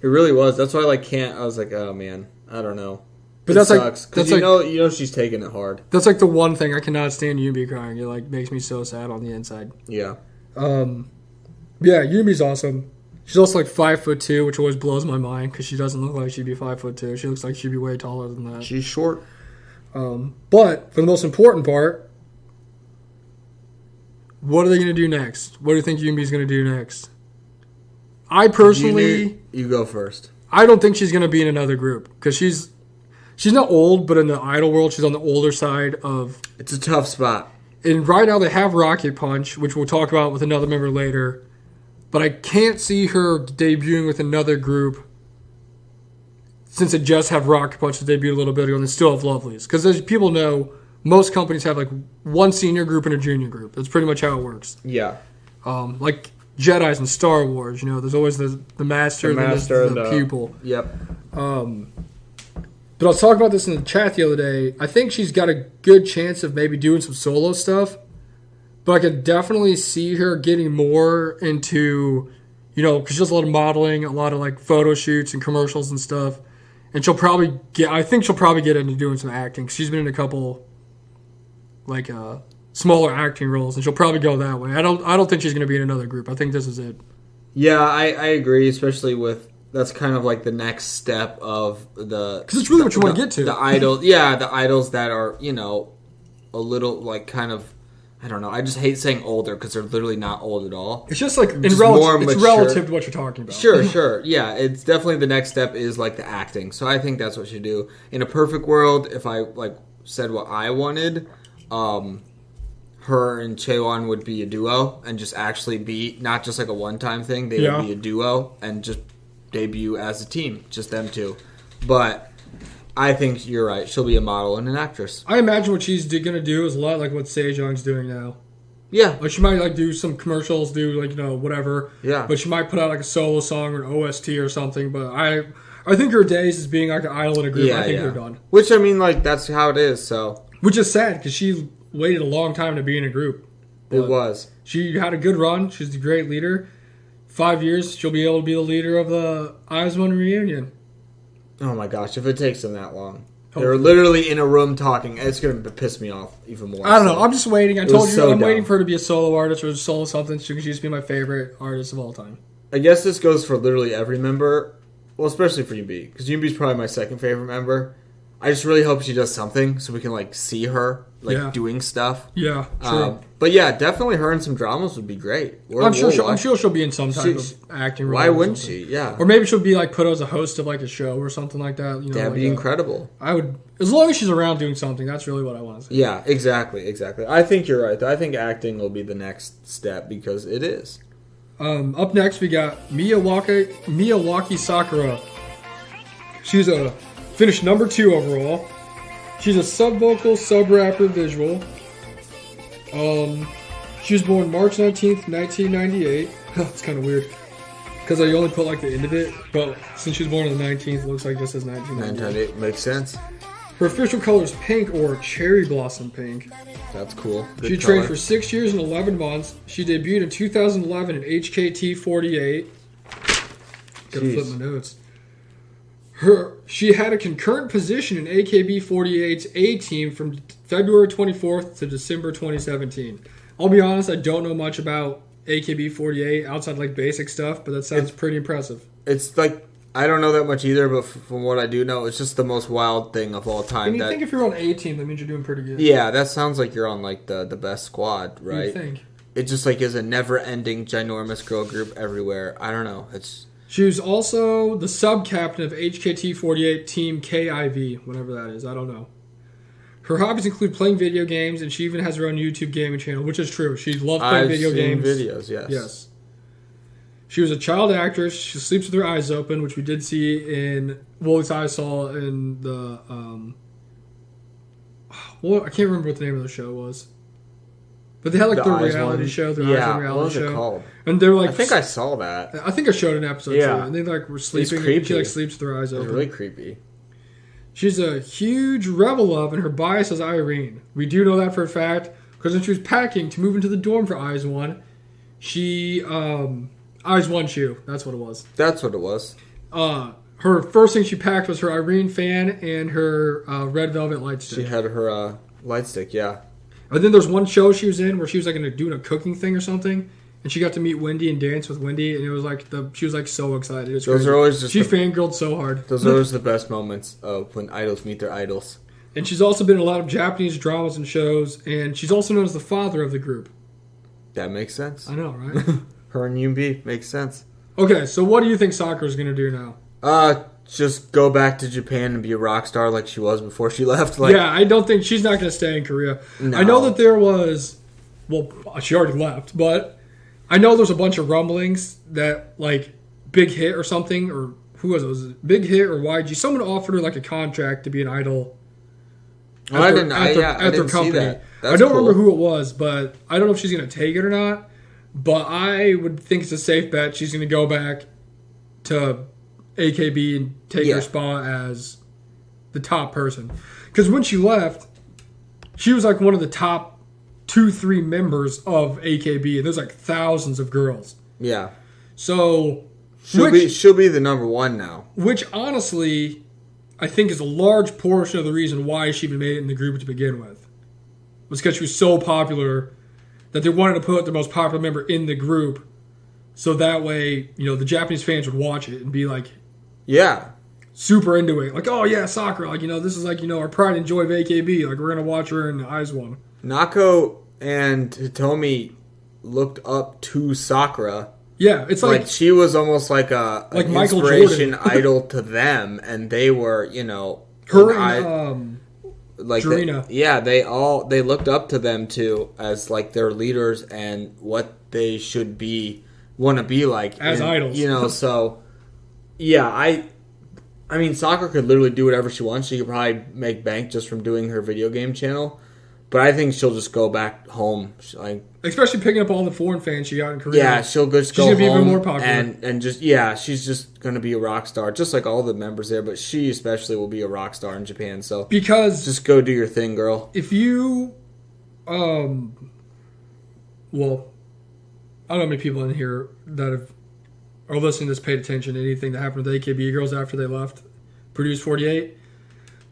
It really was. That's why I can't. I was oh man, I don't know. But that sucks because you know she's taking it hard. That's the one thing I cannot stand Yoonbi crying. It makes me so sad on the inside. Yeah. Yeah, Yoonbi's awesome. She's also 5'2", which always blows my mind because she doesn't look like she'd be 5'2". She looks like she'd be way taller than that. She's short. But for the most important part, what are they going to do next? What do you think Yoonbi's going to do next? I personally... You go first. I don't think she's going to be in another group because she's not old, but in the idol world, she's on the older side of... It's a tough spot. And right now they have Rocket Punch, which we'll talk about with another member later. But I can't see her debuting with another group since they just have Rocket Punch to debut a little bit ago and they still have Lovelies. Because as people know, most companies have one senior group and a junior group. That's pretty much how it works. Yeah. Jedi's in Star Wars, there's always the master and the pupil. Yep. But I was talking about this in the chat the other day. I think she's got a good chance of maybe doing some solo stuff, but I could definitely see her getting more into because she does a lot of modeling, a lot of like photo shoots and commercials and stuff. And I think she'll probably get into doing some acting. 'Cause she's been in a couple like smaller acting roles, and she'll probably go that way. I don't think she's going to be in another group. I think this is it. Yeah, I agree, especially with that's kind of like the next step of the because it's really what you want to get to the idol. Yeah, the idols that are a little like kind of. I don't know. I just hate saying older because they're literally not old at all. It's just like it's relative to what you're talking about. Sure. Yeah, it's definitely the next step is like the acting. So I think that's what you do. In a perfect world, if I like said what I wanted, her and Chaewon would be a duo and just actually be not just like a one-time thing. They would be a duo and just debut as a team, just them two. But I think you're right. She'll be a model and an actress. I imagine what she's going to do is a lot like what Sejong's doing now. Yeah. Like she might like do some commercials, do like, whatever. Yeah. But she might put out like a solo song or an OST or something. But I think her days as being like an idol in a group, I think they're done. Which, I mean, like, that's how it is, so. Which is sad because she waited a long time to be in a group. It was. She had a good run. She's a great leader. 5 years, she'll be able to be the leader of the IZ*ONE reunion. Oh my gosh, if it takes them that long. They're literally in a room talking. It's going to piss me off even more. I don't know. I'm just waiting. I told you I'm waiting for her to be a solo artist or a solo something. She used to be my favorite artist of all time. I guess this goes for literally every member. Well, especially for Yoonbi. Because Yoonbi's probably my second favorite member. I just really hope she does something so we can like see her doing stuff. Yeah, true. But yeah, definitely her in some dramas would be great. I'm sure she'll be in some type of acting role. Why wouldn't she? Yeah. Or maybe she'll be like put as a host of like a show or something like that. That'd be incredible. I would, as long as she's around doing something. That's really what I want to say. Yeah, exactly. I think you're right. I think acting will be the next step because it is. Up next, we got Miyawaki Sakura. She's finished number 2 overall. She's a sub-vocal, sub-rapper visual. She was born March 19th, 1998. It's kind of weird. Because I only put like the end of it. But since she was born on the 19th, it looks like it just says 1998. Makes sense. Her official color is pink or cherry blossom pink. That's cool. Good she trained for 6 years and 11 months. She debuted in 2011 in HKT48. Gotta flip my notes. She had a concurrent position in AKB48's A team from February 24th to December 2017. I'll be honest, I don't know much about AKB48 outside like basic stuff, but that sounds pretty impressive. It's like, I don't know that much either, but from what I do know, it's just the most wild thing of all time. And you think if you're on A team, that means you're doing pretty good. Yeah, that sounds like you're on like the best squad, right? You think. It just like is a never-ending ginormous girl group everywhere. I don't know. She was also the sub-captain of HKT48 Team KIV, whatever that is. I don't know. Her hobbies include playing video games, and she even has her own YouTube gaming channel, which is true. She loves playing video games. Videos, yes. Yes. She was a child actress. She sleeps with her eyes open, which we did see in... Well, at least I saw in the... I can't remember what the name of the show was. But they had like their reality show, their reality show. What was it called? And they're like, I think I saw that. I think I showed an episode too. And they like were sleeping. It's creepy. She like sleeps with her eyes open. It's really creepy. She's a huge rebel love, and her bias is Irene. We do know that for a fact because when she was packing to move into the dorm for IZ*ONE, she IZ*ONE shoe. That's what it was. That's what it was. Her first thing she packed was her Irene fan and her red velvet light stick. She had her light stick, yeah. And then there's one show she was in where she was like doing a cooking thing or something, and she got to meet Wendy and dance with Wendy, and it was like she was like so excited. It was those crazy. Are always just she fangirled so hard. Those are always the best moments of when idols meet their idols. And she's also been in a lot of Japanese dramas and shows, and she's also known as the father of the group. That makes sense. I know, right? Her and Yoonbi makes sense. Okay, so what do you think Sakura's going to do now? Just go back to Japan and be a rock star like she was before she left. Yeah, I don't think she's not going to stay in Korea. No. I know that there was, well, she already left, but I know there's a bunch of rumblings that like Big Hit or something, or who was it? Was it Big Hit or YG? Someone offered her like a contract to be an idol at their company. I don't remember who it was, but I don't know if she's going to take it or not. But I would think it's a safe bet she's going to go back to AKB and take her spot as the top person. Because when she left, she was like one of the top 2-3 members of AKB. And there's like thousands of girls. Yeah. So she'll be the number one now. Which honestly, I think is a large portion of the reason why she even made it in the group to begin with. Was because she was so popular that they wanted to put the most popular member in the group, so that way, the Japanese fans would watch it and be like, yeah, super into it. Like, oh yeah, Sakura. Like, this is like, our pride and joy of AKB. Like, we're gonna watch her in IZ*ONE. Nako and Hitomi looked up to Sakura. Yeah, it's like she was almost like an Michael inspiration Jordan. idol to them, and they were, her and Jarina. They looked up to them too as like their leaders and what they should want to be like as idols. So yeah, I mean, Sakura could literally do whatever she wants. She could probably make bank just from doing her video game channel. But I think she'll just go back home. Especially picking up all the foreign fans she got in Korea. Yeah, she'll just go home. She's going to be even more popular. And just, she's just going to be a rock star. Just like all the members there. But she especially will be a rock star in Japan. So because just go do your thing, girl. If you, well, I don't know how many people in here that are listening to this paid attention to anything that happened with AKB girls after they left Produce 48.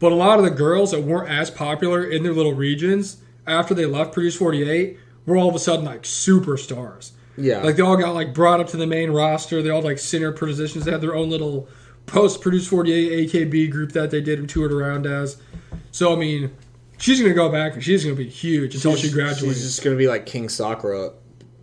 But a lot of the girls that weren't as popular in their little regions after they left Produce 48 were all of a sudden like superstars. Yeah. Like they all got like brought up to the main roster. They all like center positions. They had their own little post Produce 48 AKB group that they did and toured around as. So, I mean, she's going to go back and she's going to be huge until she graduates. She's just going to be like King Sakura.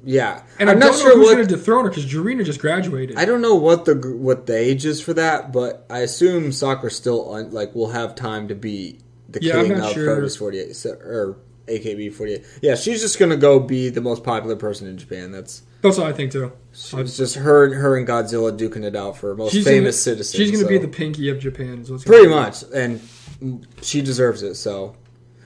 Yeah. And I'm not sure who's going to dethrone her because Jarina just graduated. I don't know what the age is for that, but I assume Sakura still will have time to be the king of Produce 48 or AKB 48. Yeah, she's just going to go be the most popular person in Japan. That's what I think too. It's just her and Godzilla duking it out for most famous citizen. She's going to be the Pinky of Japan. Is what's pretty much, and she deserves it. So,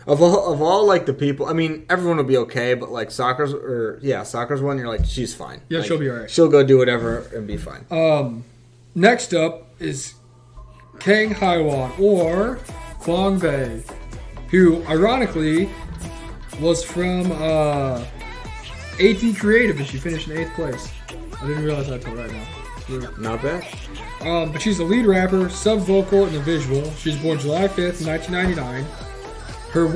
of all like the people, I mean, everyone will be okay, but like Sakura's one. You're like, she's fine. Yeah, like, she'll be alright. She'll go do whatever and be fine. Next up is Kang Haiwan or Kwang Bae, who ironically was from 8D Creative, and she finished in 8th place. I didn't realize that until right now. Not bad. But she's the lead rapper, sub-vocal, and the visual. She was born July 5th, 1999.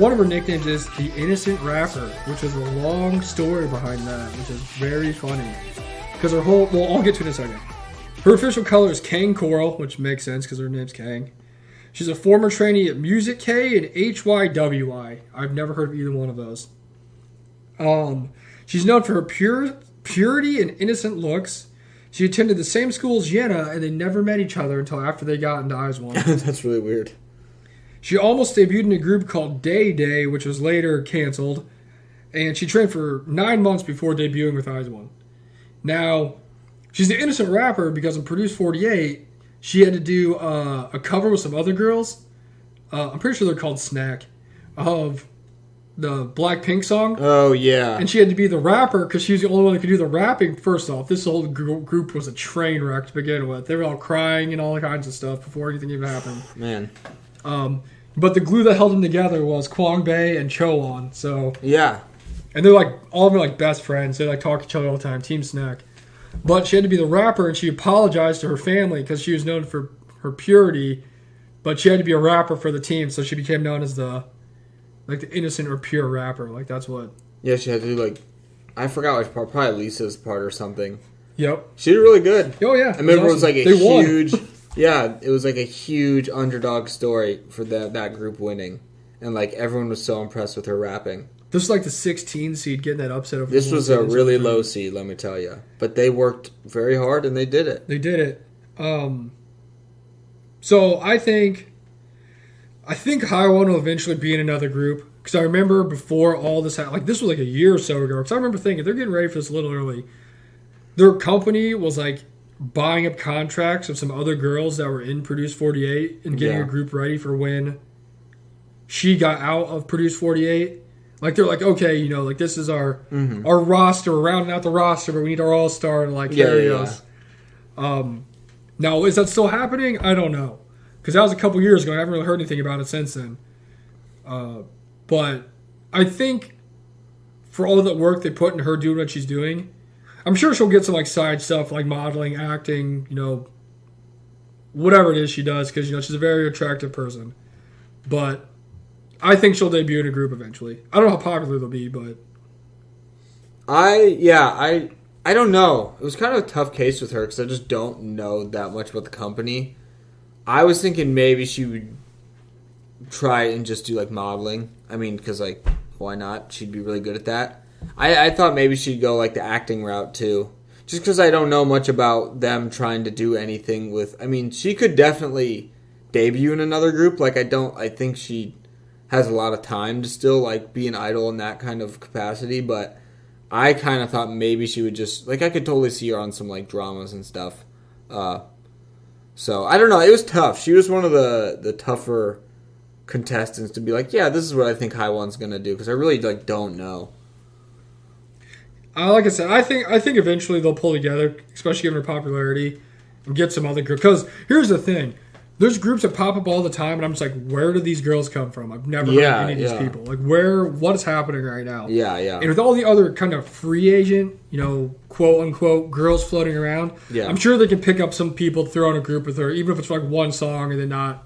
One of her nicknames is the Innocent Rapper, which is a long story behind that, which is very funny. Because I'll get to it in a second. Her official color is Kang Coral, which makes sense because her name's Kang. She's a former trainee at Music K and HYWI. I've never heard of either one of those. She's known for her purity and innocent looks. She attended the same school as Yenna, and they never met each other until after they got into IZ*ONE. That's really weird. She almost debuted in a group called Day Day, which was later canceled, and she trained for 9 months before debuting with IZ*ONE. Now, she's the innocent rapper because in Produce 48, she had to do a cover with some other girls. I'm pretty sure they're called Snack, of the Blackpink song. Oh, yeah. And she had to be the rapper because she was the only one that could do the rapping. First off, this whole group was a train wreck to begin with. They were all crying and all kinds of stuff before anything even happened. Man. But the glue that held them together was Kwang Bae and Choan. So yeah, and they're like all of them are like best friends. They like talk to each other all the time. Team Snack. But she had to be the rapper, and she apologized to her family because she was known for her purity. But she had to be a rapper for the team, so she became known as the innocent or pure rapper. Like that's what. Yeah, she had to do I forgot which part. Probably Lisa's part or something. Yep. She did really good. Oh yeah. I remember it was like a huge. Won. Yeah, it was like a huge underdog story for that group winning. And like everyone was so impressed with her rapping. This was like the 16 seed getting that upset over. This was a really low seed, let me tell you. But they worked very hard and they did it. They did it. So I think Haiwan will eventually be in another group. Because I remember before all this happened, this was like a year or so ago. Because I remember thinking they're getting ready for this a little early. Their company was like buying up contracts of some other girls that were in Produce 48 and getting a group ready for when she got out of Produce 48. Like they're like, okay, this is our roster, we're rounding out the roster, but we need our all-star to carry us. Now, is that still happening? I don't know. Because that was a couple years ago, and I haven't really heard anything about it since then. But I think for all that work they put into her doing what she's doing, I'm sure she'll get some like side stuff like modeling, acting, whatever it is she does because she's a very attractive person. But I think she'll debut in a group eventually. I don't know how popular they'll be, but I don't know. It was kind of a tough case with her because I just don't know that much about the company. I was thinking maybe she would try and just do like modeling. I mean, because like why not? She'd be really good at that. I thought maybe she'd go like the acting route too. Just because I don't know much about them trying to do anything with... I mean, she could definitely debut in another group. Like, I think she has a lot of time to still, like, be an idol in that kind of capacity. But I kind of thought maybe she would just... Like, I could totally see her on some, like, dramas and stuff. So, I don't know. It was tough. She was one of the tougher contestants to be like, yeah, this is what I think Haiwan's going to do. Because I really, like, don't know. Like I said, I think eventually they'll pull together, especially given her popularity, and get some other group. Because here's the thing: there's groups that pop up all the time, and I'm just like, where do these girls come from? I've never heard of any of these people. Like, what is happening right now? Yeah. And with all the other kind of free agent, quote unquote, girls floating around, I'm sure they can pick up some people, throw in a group with her, even if it's like one song and then not.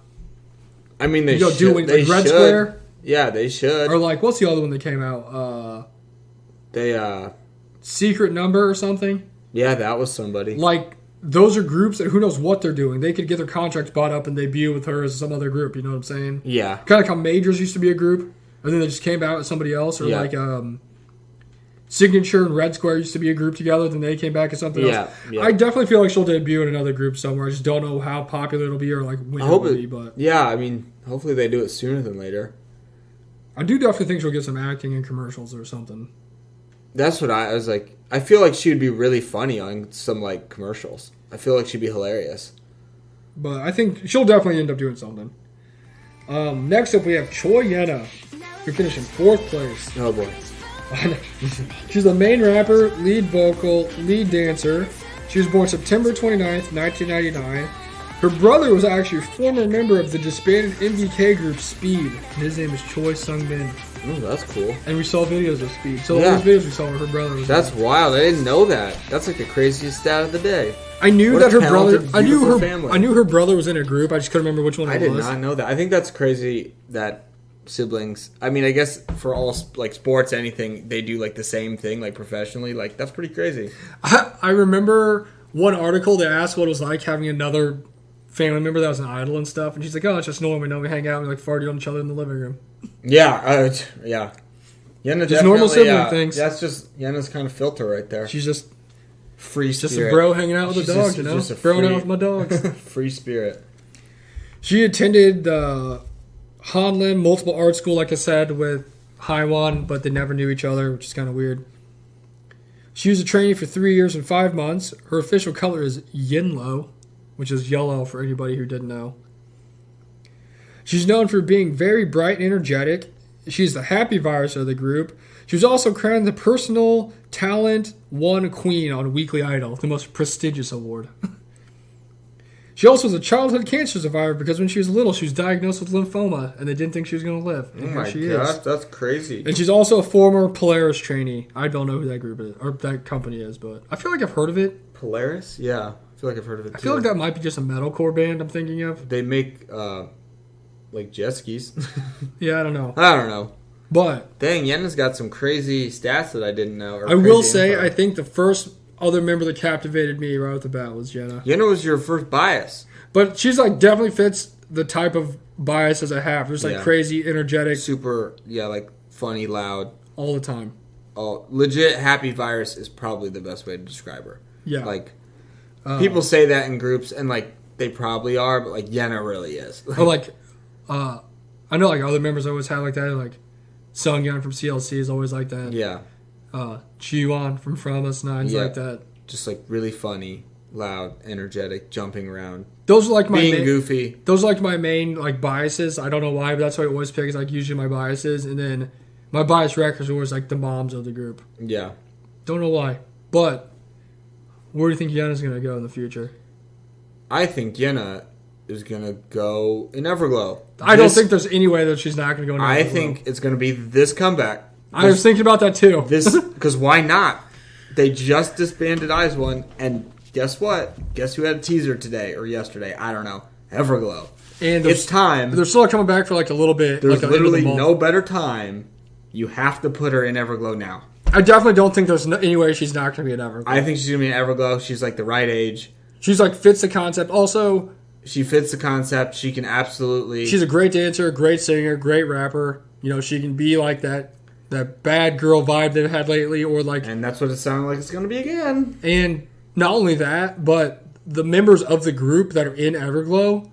I mean, they should. Like Red Square. Yeah, they should. Or like, what's the other one that came out? They Secret Number or something. Yeah, that was somebody. Like, those are groups that who knows what they're doing. They could get their contracts bought up and debut with her as some other group. You know what I'm saying? Yeah. Kind of like how Majors used to be a group, and then they just came out with somebody else. Or like Signature and Red Square used to be a group together, then they came back as something else. Yeah. I definitely feel like she'll debut in another group somewhere. I just don't know how popular it'll be or like when it'll be. But yeah, I mean, hopefully they do it sooner than later. I do definitely think she'll get some acting in commercials or something. That's what I was like. I feel like she would be really funny on some like commercials. I feel like she'd be hilarious. But I think she'll definitely end up doing something. Next up, we have Choi Yena, who finished in 4th place. Oh boy. She's the main rapper, lead vocal, lead dancer. She was born September 29th, 1999. Her brother was actually a former member of the disbanded MDK group Speed. His name is Choi Sung-bin. Oh, that's cool. And we saw videos of Speed. So all those videos we saw were her brother. That's wild. I didn't know that. That's like the craziest stat of the day. I knew that her brother. I knew her family. I knew her brother was in a group. I just couldn't remember which one it was. I did not know that. I think that's crazy that siblings. I mean, I guess for all like sports, anything they do like the same thing, like professionally. Like that's pretty crazy. I remember one article that asked what it was like having another family member that was an idol and stuff, and she's like, "Oh, it's just normal. We hang out and we like farting on each other in the living room." Yeah, yeah. Yenna just normal sibling things. That's just Yenna's kind of filter right there. She's just free spirit. Just a bro hanging out with the dogs, Broing out with my dogs. Free spirit. She attended Hanlin multiple art school, like I said, with Haiwan, but they never knew each other, which is kind of weird. She was a trainee for 3 years and 5 months. Her official color is Yinlo, which is yellow for anybody who didn't know. She's known for being very bright and energetic. She's the happy virus of the group. She was also crowned the Personal Talent 1 Queen on Weekly Idol, the most prestigious award. She also was a childhood cancer survivor because when she was little, she was diagnosed with lymphoma, and they didn't think she was going to live. And oh my gosh, that's crazy. And she's also a former Polaris trainee. I don't know who that group is, or that company is, but I feel like I've heard of it. Polaris? Yeah, I feel like I've heard of it too. I feel like that might be just a metalcore band I'm thinking of. They make, like jet skis. Yeah, I don't know. But dang, Yenna's got some crazy stats that I didn't know. I will say, I think the first other member that captivated me right off the bat was Yenna. Yenna was your first bias. But she's like definitely fits the type of biases I have. There's like crazy, energetic. Super, like funny, loud. All the time. Oh, legit happy virus is probably the best way to describe her. Yeah. Like, people say that in groups, and like, they probably are, but like, Yenna really is. Or like, I know like other members always have like that, like Sungyeon from CLC is always like that. Yeah. Jiwon from From Us 9's like that. Just like really funny, loud, energetic, jumping around. Those are like my being goofy. Those are like my main like biases. I don't know why, but that's what I always pick is like usually my biases, and then my bias records are always like the moms of the group. Yeah. Don't know why, but where do you think Yenna's gonna go in the future? I think Yenna is gonna go in Everglow. I don't think there's any way that she's not gonna go in Everglow. I think it's gonna be this comeback. I was thinking about that too. Because why not? They just disbanded Eyes One, and guess what? Guess who had a teaser today or yesterday? I don't know. Everglow. And it's time. They're still coming back for like a little bit. There's like literally no better time. You have to put her in Everglow now. I definitely don't think there's any way she's not going to be an Everglow. I think she's going to be an Everglow. She's like the right age. She's like fits the concept. Also, she fits the concept. She can absolutely. She's a great dancer, great singer, great rapper. You know, she can be like that bad girl vibe they've had lately, or like. And that's what it sounded like it's going to be again. And not only that, but the members of the group that are in Everglow,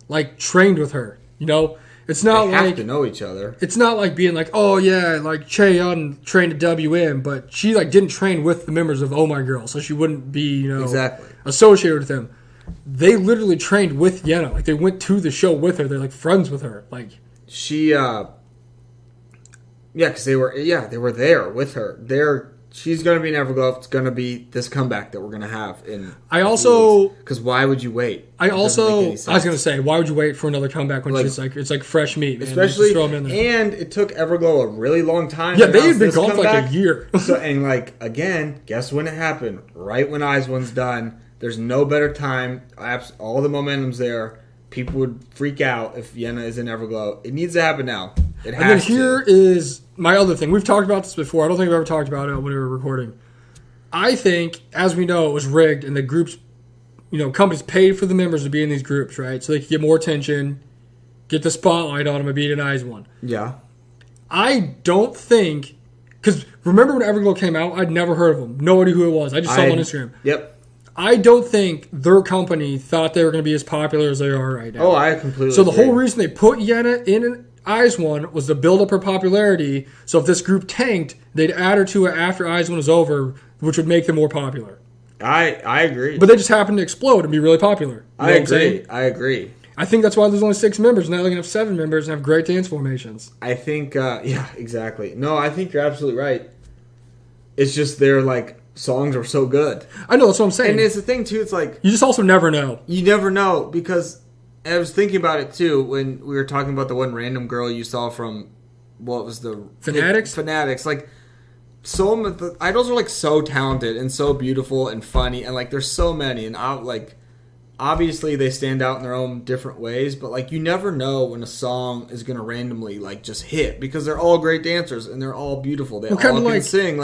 like trained with her. You know, it's not they like have to know each other. It's not like being like, oh yeah, like Chaeyoung trained at WM, but she like didn't train with the members of Oh My Girl, so she wouldn't be exactly associated with them. They literally trained with Yenna. Like they went to the show with her. They're like friends with her. Like she, because they were there with her. She's going to be in Everglow. It's going to be this comeback that we're going to have. Because why would you wait? I was going to say, why would you wait for another comeback when she's like, it's like fresh meat, man. Especially, throw them in there. And it took Everglow a really long time. Yeah, they had been gone for like a year. So, and like, again, guess when it happened? Right when Eyes One's done. There's no better time. All the momentum's there. People would freak out if Yenna is in Everglow. It needs to happen now. It has and then here is my other thing. We've talked about this before. I don't think we've ever talked about it when we were recording. I think, as we know, it was rigged, and the groups, companies paid for the members to be in these groups, right? So they could get more attention, get the spotlight on them, and be an Eyes One. Yeah. I don't think, because remember when Everglow came out, I'd never heard of them. No idea who it was. I just saw them on Instagram. Yep. I don't think their company thought they were going to be as popular as they are right now. Oh, I completely So the agree. whole reason they put Yenna in an Eyes One was to build up her popularity. So if this group tanked, they'd add her to it after Eyes One was over, which would make them more popular. I agree. But they just happened to explode and be really popular. I agree. I think that's why there's only 6 members. Now they're going to have 7 members and have great dance formations. I think, yeah, exactly. No, I think you're absolutely right. It's just their, songs are so good. I know, that's what I'm saying. And it's the thing, too, it's like... You just also never know. You never know, because I was thinking about it, too, when we were talking about the one random girl you saw from, what was the... Fanatics? Fanatics. The idols are, so talented and so beautiful and funny, and, there's so many, and, obviously they stand out in their own different ways, but, you never know when a song is going to randomly, just hit, because they're all great dancers, and they're all beautiful. They all can sing,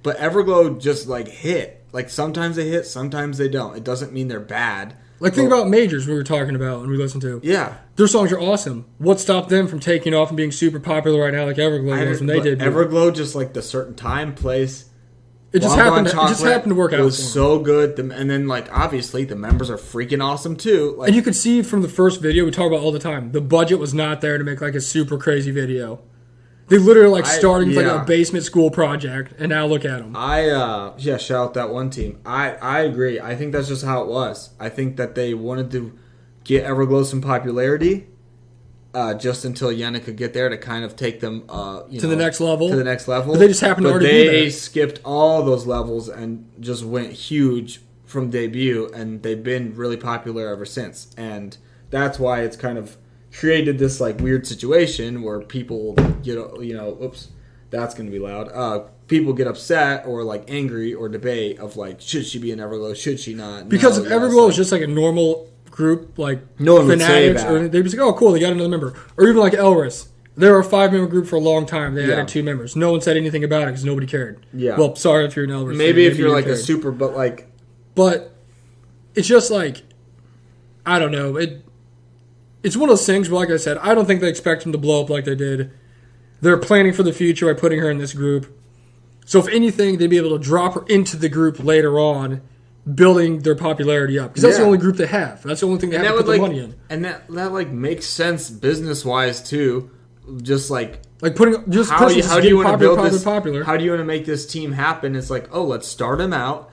but Everglow just, hit. Sometimes they hit, sometimes they don't. It doesn't mean they're bad. Think about Majors we were talking about and we listened to. Yeah. Their songs are awesome. What stopped them from taking off and being super popular right now like Everglow was when they did? Everglow, just the certain time, place. It just happened to work out. It was so good. And then, obviously, the members are freaking awesome, too. And you could see from the first video, we talk about all the time, the budget was not there to make, a super crazy video. They literally starting with a basement school project, and now look at them. Shout out that one team. I agree. I think that's just how it was. I think that they wanted to get Everglow some popularity, just until Yenna could get there to kind of take them, to the next level. But they just happened to already be there. They skipped all those levels and just went huge from debut, and they've been really popular ever since. And that's why it's kind of created this weird situation where people get, oops, that's going to be loud. People get upset or angry or debate of should she be in Everglow, should she not? Because if Everglow is just a normal group no one Fanatics, would say that. Or they'd be oh cool, they got another member. Or even Elris. They were a 5-member group for a long time. They added 2 members. No one said anything about it because nobody cared. Yeah. Well, sorry if you're an Elris. Maybe if you're a super, but But it's just I don't know. It's one of those things where, like I said, I don't think they expect them to blow up like they did. They're planning for the future by putting her in this group. So if anything, they'd be able to drop her into the group later on, building their popularity up. Because that's the only group they have. That's the only thing they have to put their money in. And that makes sense business-wise, too. Just putting just how do you want to build this? Popular. How do you want to make this team happen? It's let's start them out,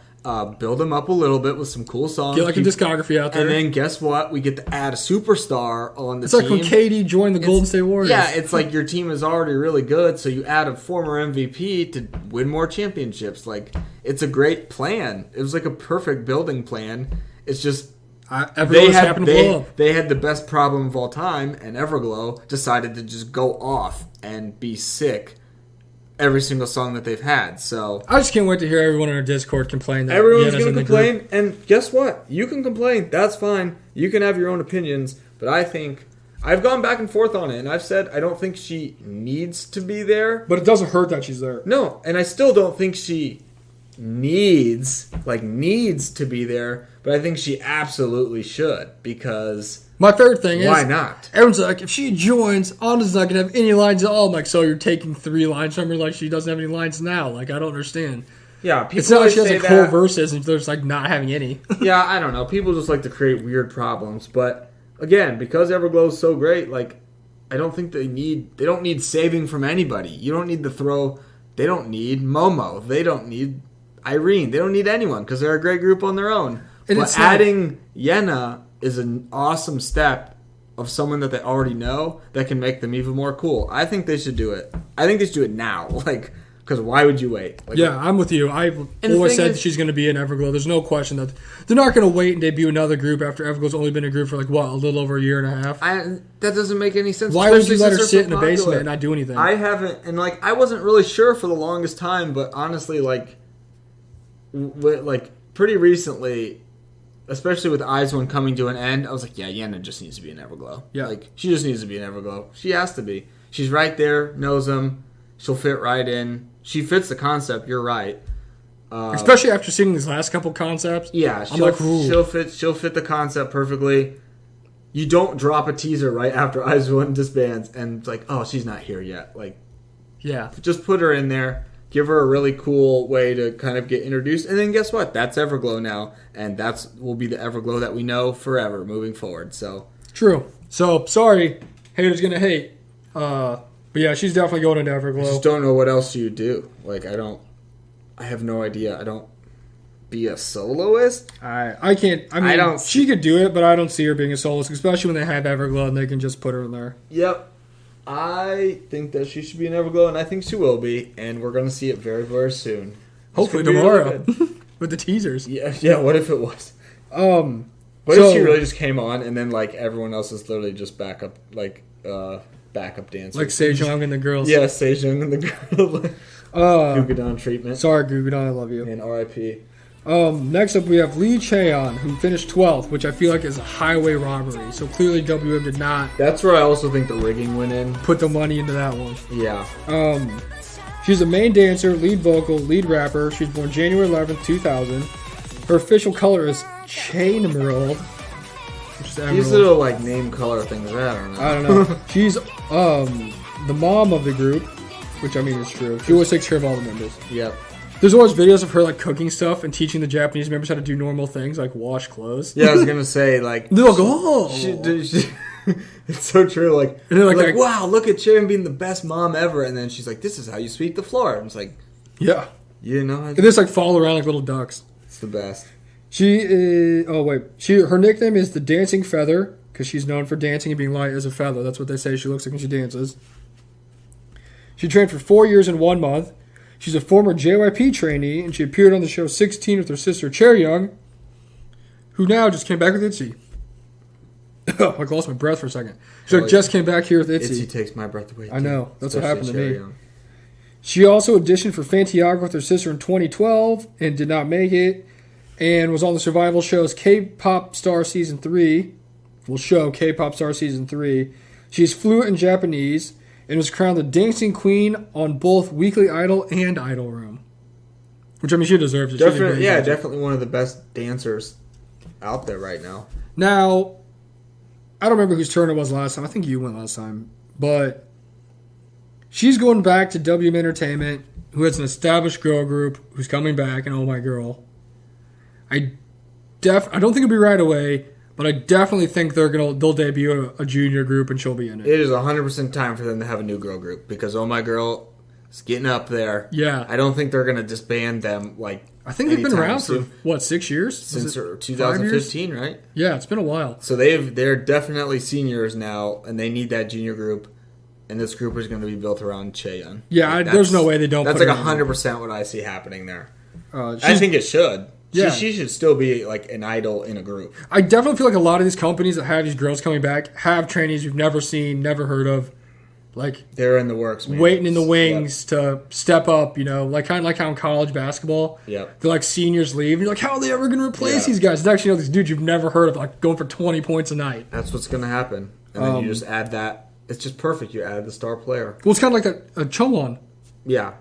build them up a little bit with some cool songs. Get a discography out there. And then guess what? We get to add a superstar on the team. It's like when KD joined the Golden State Warriors. Yeah, it's your team is already really good, so you add a former MVP to win more championships. It's a great plan. It was a perfect building plan. It's just they had the best problem of all time, and Everglow decided to just go off and be sick every single song that they've had. So I just can't wait to hear everyone in our Discord complain that everyone's Yena's going in to the complain, group. and guess what? You can complain. That's fine. You can have your own opinions, but I think I've gone back and forth on it, and I've said I don't think she needs to be there. But it doesn't hurt that she's there. No, and I still don't think she needs to be there, but I think she absolutely should, because My favorite thing is, why not? Everyone's like, if she joins, Anna's not going to have any lines at all. I'm like, so you're taking 3 lines from her like she doesn't have any lines now? Like, I don't understand. Yeah, people It's not like she has say like whole that. Verses and there's like not having any. Yeah, I don't know. People just like to create weird problems, but again, because Everglow's so great, like I don't think they don't need saving from anybody. You don't need to throw. They don't need Momo. They don't need Irene. They don't need anyone because they're a great group on their own. And but it's like- adding Yena is an awesome step of someone that they already know that can make them even more cool. I think they should do it. I think they should do it now. Like, because why would you wait? Like, Yeah, I'm with you. I've And the always thing said is- she's going to be in Everglow. There's no question that they're not going to wait and debut another group after Everglow's only been a group for like, what, a little over a year and a half? that doesn't make any sense. Why would you especially let her since sit they're in the so basement popular. and not do anything? I haven't, and like I wasn't really sure for the longest time, but honestly, like pretty recently, especially with Eyes One coming to an end, I was like, yeah, Yena just needs to be in Everglow. Yeah. Like she just needs to be in Everglow. She has to be. She's right there, knows them. She'll fit right in. She fits the concept. You're right. Especially after seeing these last couple concepts. Yeah, I'm like, ooh. she'll fit the concept perfectly. You don't drop a teaser right after Eyes One disbands and it's like, oh, she's not here yet. Like, Yeah. just put her in there, give her a really cool way to kind of get introduced, and then guess what? That's Everglow now, and will be the Everglow that we know forever moving forward. So True. So, sorry. Haters going to hate. But yeah, she's definitely going into I Everglow. just don't know what else you do. Like, I have no idea. I don't be a soloist. I can't. I mean, I don't she could do it, but I don't see her being a soloist, especially when they have Everglow and they can just put her in there. Yep. I think that she should be in Everglow, and I think she will be, and we're going to see it very, very soon. Hopefully It's gonna be really tomorrow good. with the teasers. Yeah. What if it was? What So- if she really just came on, and then like everyone else is literally just backup dancers, Like Sejong and the girls. Yeah, Sejong and the girl. Gugadon treatment. Sorry, Gugadon, I love you. And R.I.P. Next up, we have Lee Cheon, who finished 12th, which I feel like is a highway robbery. So clearly, WM did not That's where I also think the rigging went in. put the money into that one. Yeah. She's a main dancer, lead vocal, lead rapper. She was born January 11th, 2000. Her official color is Chain Emerald. Which is These emerald. little like name color things. I don't know. I don't know. She's the mom of the group, which I mean is true. She always takes care of all the members. Yep. There's always videos of her like cooking stuff and teaching the Japanese members how to do normal things like wash clothes. Yeah, I was gonna say like. They're like, oh. It's so true. Like, And they're like, wow, look at Sharon being the best mom ever, and then she's like, "This is how you sweep the floor." And it's like, Yeah. you didn't know how And to they just like follow around like little ducks. It's the best. She is. Oh wait. Her nickname is the Dancing Feather because she's known for dancing and being light as a feather. That's what they say she looks like when she dances. She trained for 4 years and 1 month. She's a former JYP trainee, and she appeared on the show 16 with her sister Chaeryeong, who now just came back with ITZY. I lost my breath for a second. She Oh, just came back here with ITZY. Itzy takes my breath away. I know. That's what Especially happened to me. Cherry Young. She also auditioned for Fantiago with her sister in 2012 and did not make it, and was on the survival shows K-Pop Star Season 3. Will show K-Pop Star Season 3. She's fluent in Japanese and was crowned the dancing queen on both Weekly Idol and Idol Room. Which, I mean, she deserves it. She's a Definitely, great yeah, dancer. definitely one of the best dancers out there right now. Now, I don't remember whose turn it was last time. I think you went last time. But she's going back to WM Entertainment, who has an established girl group, who's coming back, and Oh My Girl. I don't think it'll be right away, but I definitely think they'll debut a junior group and she'll be in it. It is 100% time for them to have a new girl group because Oh My Girl is getting up there. Yeah. I don't think they're going to disband them like I think they've been anytime around soon. for, what, 6 years? Since Was it 2015, right? Yeah, it's been a while. So they're definitely seniors now, and they need that junior group. And this group is going to be built around Chaeyoung. Yeah, Like, there's no way they don't That's put like her in there. 100% what I see happening there. I She's- think it should. Yeah. She should still be like an idol in a group. I definitely feel like a lot of these companies that have these girls coming back have trainees you've never seen, never heard of, like they're in the works, man. waiting in the wings to step up. Like kind of like how in college basketball, they're like seniors leave, and you're like, how are they ever going to replace these guys? It's actually these dudes you've never heard of, like going for 20 points a night. That's what's going to happen, and then you just add that. It's just perfect. You add the star player. Well, it's kind of like a Chomon. Yeah,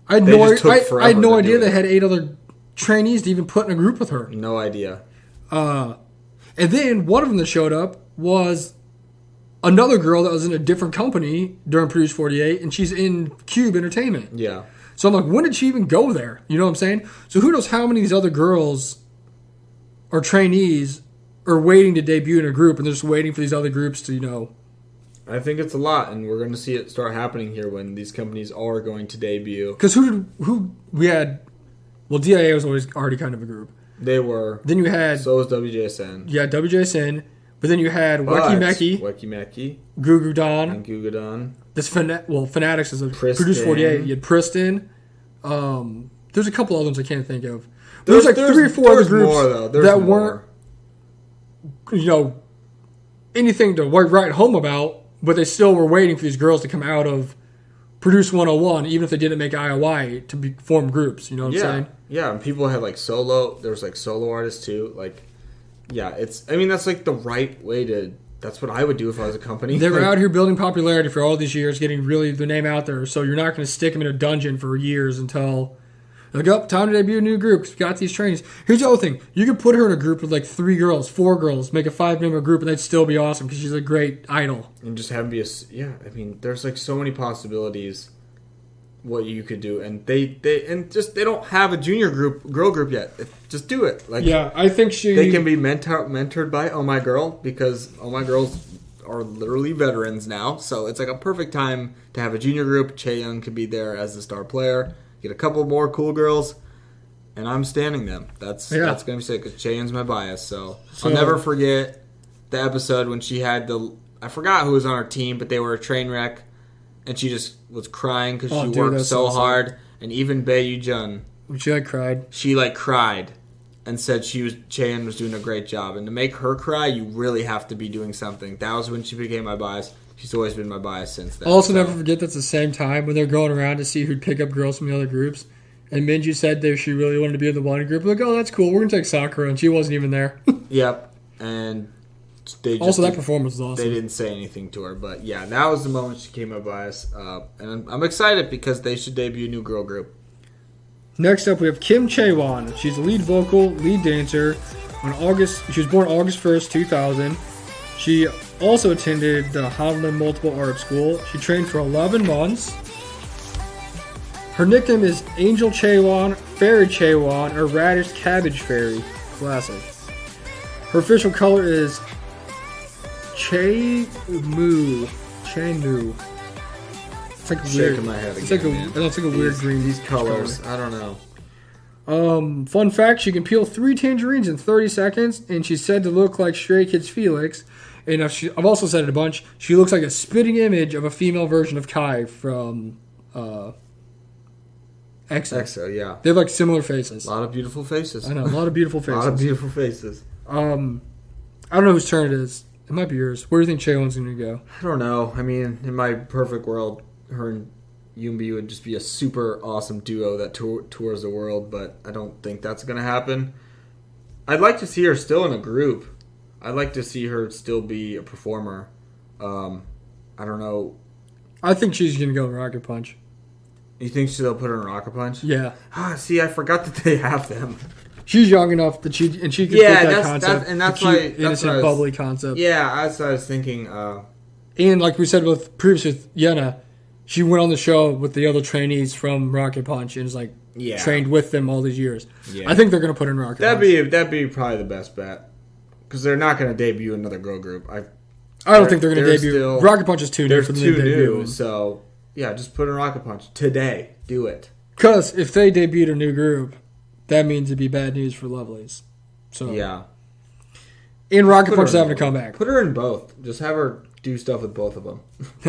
I had no idea they had 8 other trainees to even put in a group with her. No idea. And then one of them that showed up was another girl that was in a different company during Produce 48, and she's in Cube Entertainment. Yeah. So I'm like, when did she even go there? You know what I'm saying? So who knows how many of these other girls or trainees are waiting to debut in a group, and they're just waiting for these other groups to, I think it's a lot, and we're going to see it start happening here when these companies are going to debut. Because who we had? Well, DIA was already kind of a group. They were. Then you had. So was WJSN. Yeah, WJSN. But then you had Weki Meki, Goo Goo Don, and Goo Goo Don. This Fanatics is a Produce 48. You had Priston. There's a couple other ones I can't think of. There's like 3 or 4 other groups that weren't, anything to write home about, but they still were waiting for these girls to come out of Produce 101, even if they didn't make IOI, to form groups. You know what I'm saying? Yeah, and people had like solo. There was like solo artists too. Like, yeah, that's like the right way to. That's what I would do if I was a company. They were out here building popularity for all these years, getting really the name out there. So you're not going to stick them in a dungeon for years until like, time to debut a new group because we got these trainings. Here's the other thing: you could put her in a group with like 3 girls, 4 girls, make a 5-member group, and they'd still be awesome because she's a great idol. And just have them be there's like so many possibilities. What you could do, and they don't have a junior girl group yet. Just do it. Like, yeah, I think they can be mentored by Oh My Girl because Oh My Girls are literally veterans now. So it's like a perfect time to have a junior group. Chaeyoung could be there as the star player. Get a couple more cool girls, and I'm standing them. That's gonna be sick because Chaeyoung's my bias. So I'll never forget the episode when she had I forgot who was on her team, but they were a train wreck. And she just was crying because she worked so hard. And even Bae Jun, she cried. She cried and said Chaeyoung was doing a great job. And to make her cry, you really have to be doing something. That was when she became my bias. She's always been my bias since then. Also, never forget that's the same time when they're going around to see who'd pick up girls from the other groups. And Minju said that she really wanted to be in the one group. Like, oh, that's cool. We're going to take Sakura. And she wasn't even there. Yep. And that performance was awesome. They didn't say anything to her, but yeah, that was the moment she became my bias, and I'm excited because they should debut a new girl group. Next up, we have Kim Chaewon. She's the lead vocal, lead dancer. She was born August 1st, 2000. She also attended the Hanlin Multiple Art School. She trained for 11 months. Her nickname is Angel Chaewon, Fairy Chaewon, or Radish Cabbage Fairy. Classic. Her official color is Chae-Moo. It's like weird. My head it's again, like a weird green. These colors, I don't know. Fun fact: she can peel 3 tangerines in 30 seconds, and she's said to look like Stray Kids Felix. And I've also said it a bunch. She looks like a spitting image of a female version of Kai from EXO. EXO, yeah. They have like similar faces. A lot of beautiful faces. I know, a lot of beautiful faces. A lot of beautiful faces. I don't know whose turn it is. It might be yours. Where do you think Chaewon's going to go? I don't know. I mean, in my perfect world, her and Yoonbi would just be a super awesome duo that tours the world, but I don't think that's going to happen. I'd like to see her still in a group. I'd like to see her still be a performer. I don't know. I think she's going to go Rocket Punch. You think they'll put her in Rocket Punch? Yeah. See, I forgot that they have them. She's young enough that she could take that concept. That's why innocent, bubbly concept. Yeah, that's what I was thinking. And like we said previously with Yena, she went on the show with the other trainees from Rocket Punch and is trained with them all these years. Yeah. I think they're going to put her in Rocket Punch. That'd be probably the best bet because they're not going to debut another girl group. I don't think they're going to debut. Rocket Punch is too new for them to debut. So yeah, just put in Rocket Punch today. Do it. Because if they debuted a new group, that means it'd be bad news for Lovelyz. So yeah. And Rocket Punch is having to come back. Put her in both. Just have her do stuff with both of them.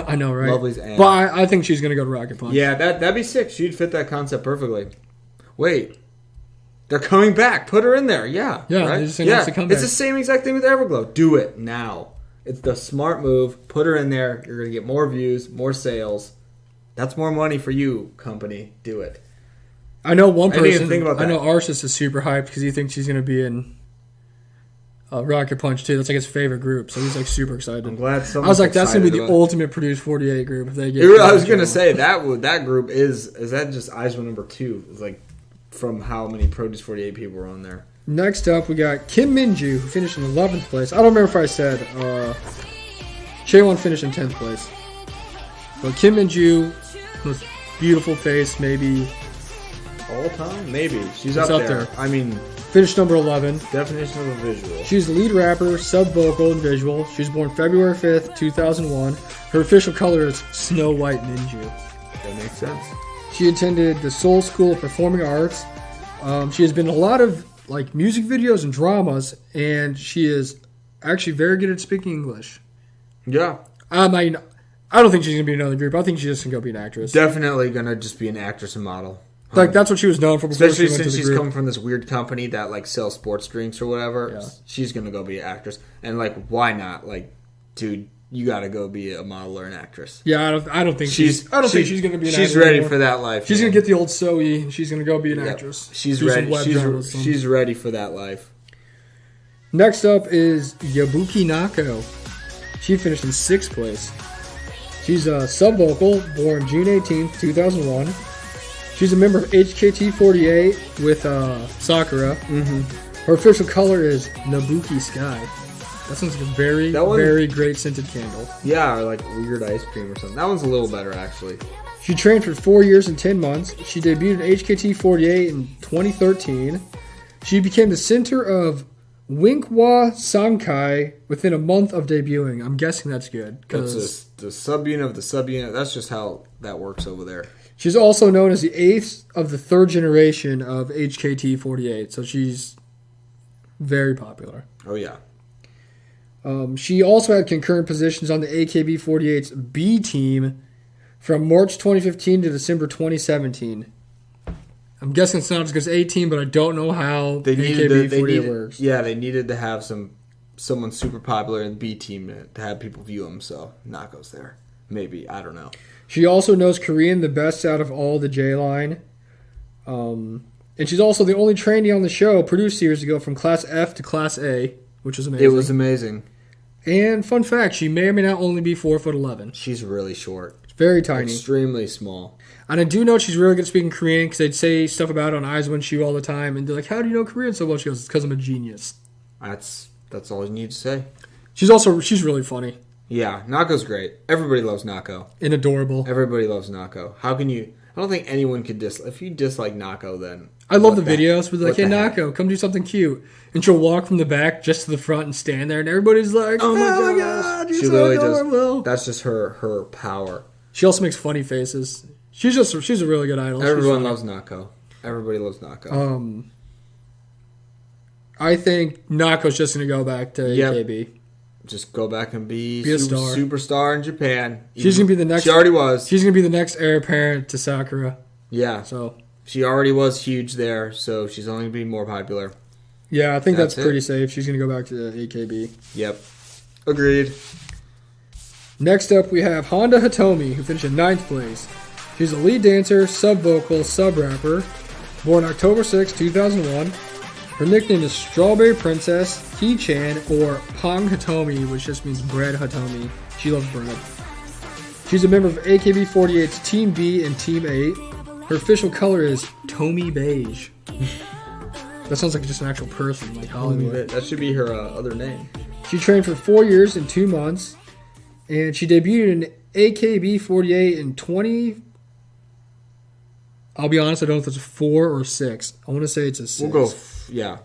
I know, right? Lovelyz and... But I think she's going to go to Rocket Punch. Yeah, that'd be sick. She'd fit that concept perfectly. Wait. They're coming back. Put her in there. Yeah. Yeah, right? they just announced the comeback. It's the same exact thing with Everglow. Do it now. It's the smart move. Put her in there. You're going to get more views, more sales. That's more money for you, company. Do it. I know one I didn't even person. think about I that. know Arsis is super hyped because he thinks she's going to be in Rocket Punch too. That's like his favorite group, so he's like super excited. I'm glad I someone's was like, that's going to be the excited about ultimate Produce 48 group if they get. it. I was going to say that group is that just Aizwa number 2? It's like from how many Produce 48 people were on there. Next up, we got Kim Minju, who finished in 11th place. I don't remember if I said Chaewon finished in 10th place. But Kim Minju, most beautiful face, maybe. All time? Maybe. She's It's up up there. there. I mean, Finished number 11. definition of a visual. She's the lead rapper, sub-vocal, and visual. She was born February 5th, 2001. Her official color is Snow White Minju. That makes sense. She attended the Seoul School of Performing Arts. She has been in a lot of like music videos and dramas, and she is actually very good at speaking English. Yeah. I mean, I don't think she's gonna be in another group. I think she's just gonna go be an actress. Definitely going to just be an actress and model. Like that's what she was known for. Before Especially she went since to the she's group. coming from this weird company that like sells sports drinks or whatever. Yeah. She's gonna go be an actress, and like, why not? Like, dude, you got to go be a model or an actress. Yeah, I don't think she's gonna be an actress. She's ready anymore. for that life. She's man. gonna get the old Zoe, and she's gonna go be an Yep. actress. She's Do some ready. web journalism. She's ready for that life. Next up is Yabuki Nako. She finished in 6th place. She's a sub-vocal, born June 18th, 2001. She's a member of HKT48 with Sakura. Mm-hmm. Her official color is Nabuki Sky. That sounds like a very, very great scented candle. Yeah, or like weird ice cream or something. That one's a little better actually. She trained for 4 years and 10 months. She debuted in HKT48 in 2013. She became the center of Winkhwa Sankai within a month of debuting. I'm guessing that's good. That's 'Cause the subunit of the subunit. That's just how that works over there. she's also known as the 8th of the 3rd generation of HKT48. So she's very popular. Oh yeah. She also had concurrent positions on the AKB48's B team from March 2015 to December 2017. I'm guessing it's not as good as A team, but I don't know how AKB48 works. Yeah, they needed to have someone super popular in B team to have people view them. So Nako's there. Maybe, I don't know. She also knows Korean the best out of all the J line. And she's also the only trainee on the show produced years ago from Class F to Class A, which is amazing. It was amazing. And fun fact, she may or may not only be 4'11". She's really short. Very tiny. Extremely small. And I do know she's really good at speaking Korean because they'd say stuff about it on Aizwa and Shu all the time. And they're like, how do you know Korean so well? She goes, it's because I'm a genius. That's all you need to say. She's really funny. Yeah, Nako's great. Everybody loves Nako. And adorable. Everybody loves Nako. How can you... I don't think anyone could if you dislike Nako, then... I love the what videos where they're like, hey, what the heck? Nako, come do something cute. And she'll walk from the back just to the front and stand there. And everybody's like, oh my God, you're She so literally adorable. does... That's just her power. She also makes funny faces. She's a really good idol. Everyone loves Nako. Everybody loves Nako. I think Nako's just going to go back to AKB. Just go back and be a star. Superstar in Japan. She's going to be the next... She already was. She's going to be the next heir apparent to Sakura. Yeah. So she already was huge there, so she's only going to be more popular. yeah, I think that's That's it. pretty safe. She's going to go back to AKB. Yep. Agreed. Next up, we have Honda Hitomi, who finished in 9th place. She's a lead dancer, sub-vocal, sub-rapper, born October 6, 2001. Her nickname is Strawberry Princess, He-chan, or Pong Hitomi, which just means bread Hitomi. She loves bread. She's a member of AKB48's Team B and Team 8. Her official color is Tomi Beige. That sounds like just an actual person, like Hollywood. That should be her other name. She trained for 4 years and 2 months, and she debuted in AKB48 in 20... I'll be honest, I don't know if it's a 4 or 6. I want to say it's a 6. We'll go, yeah.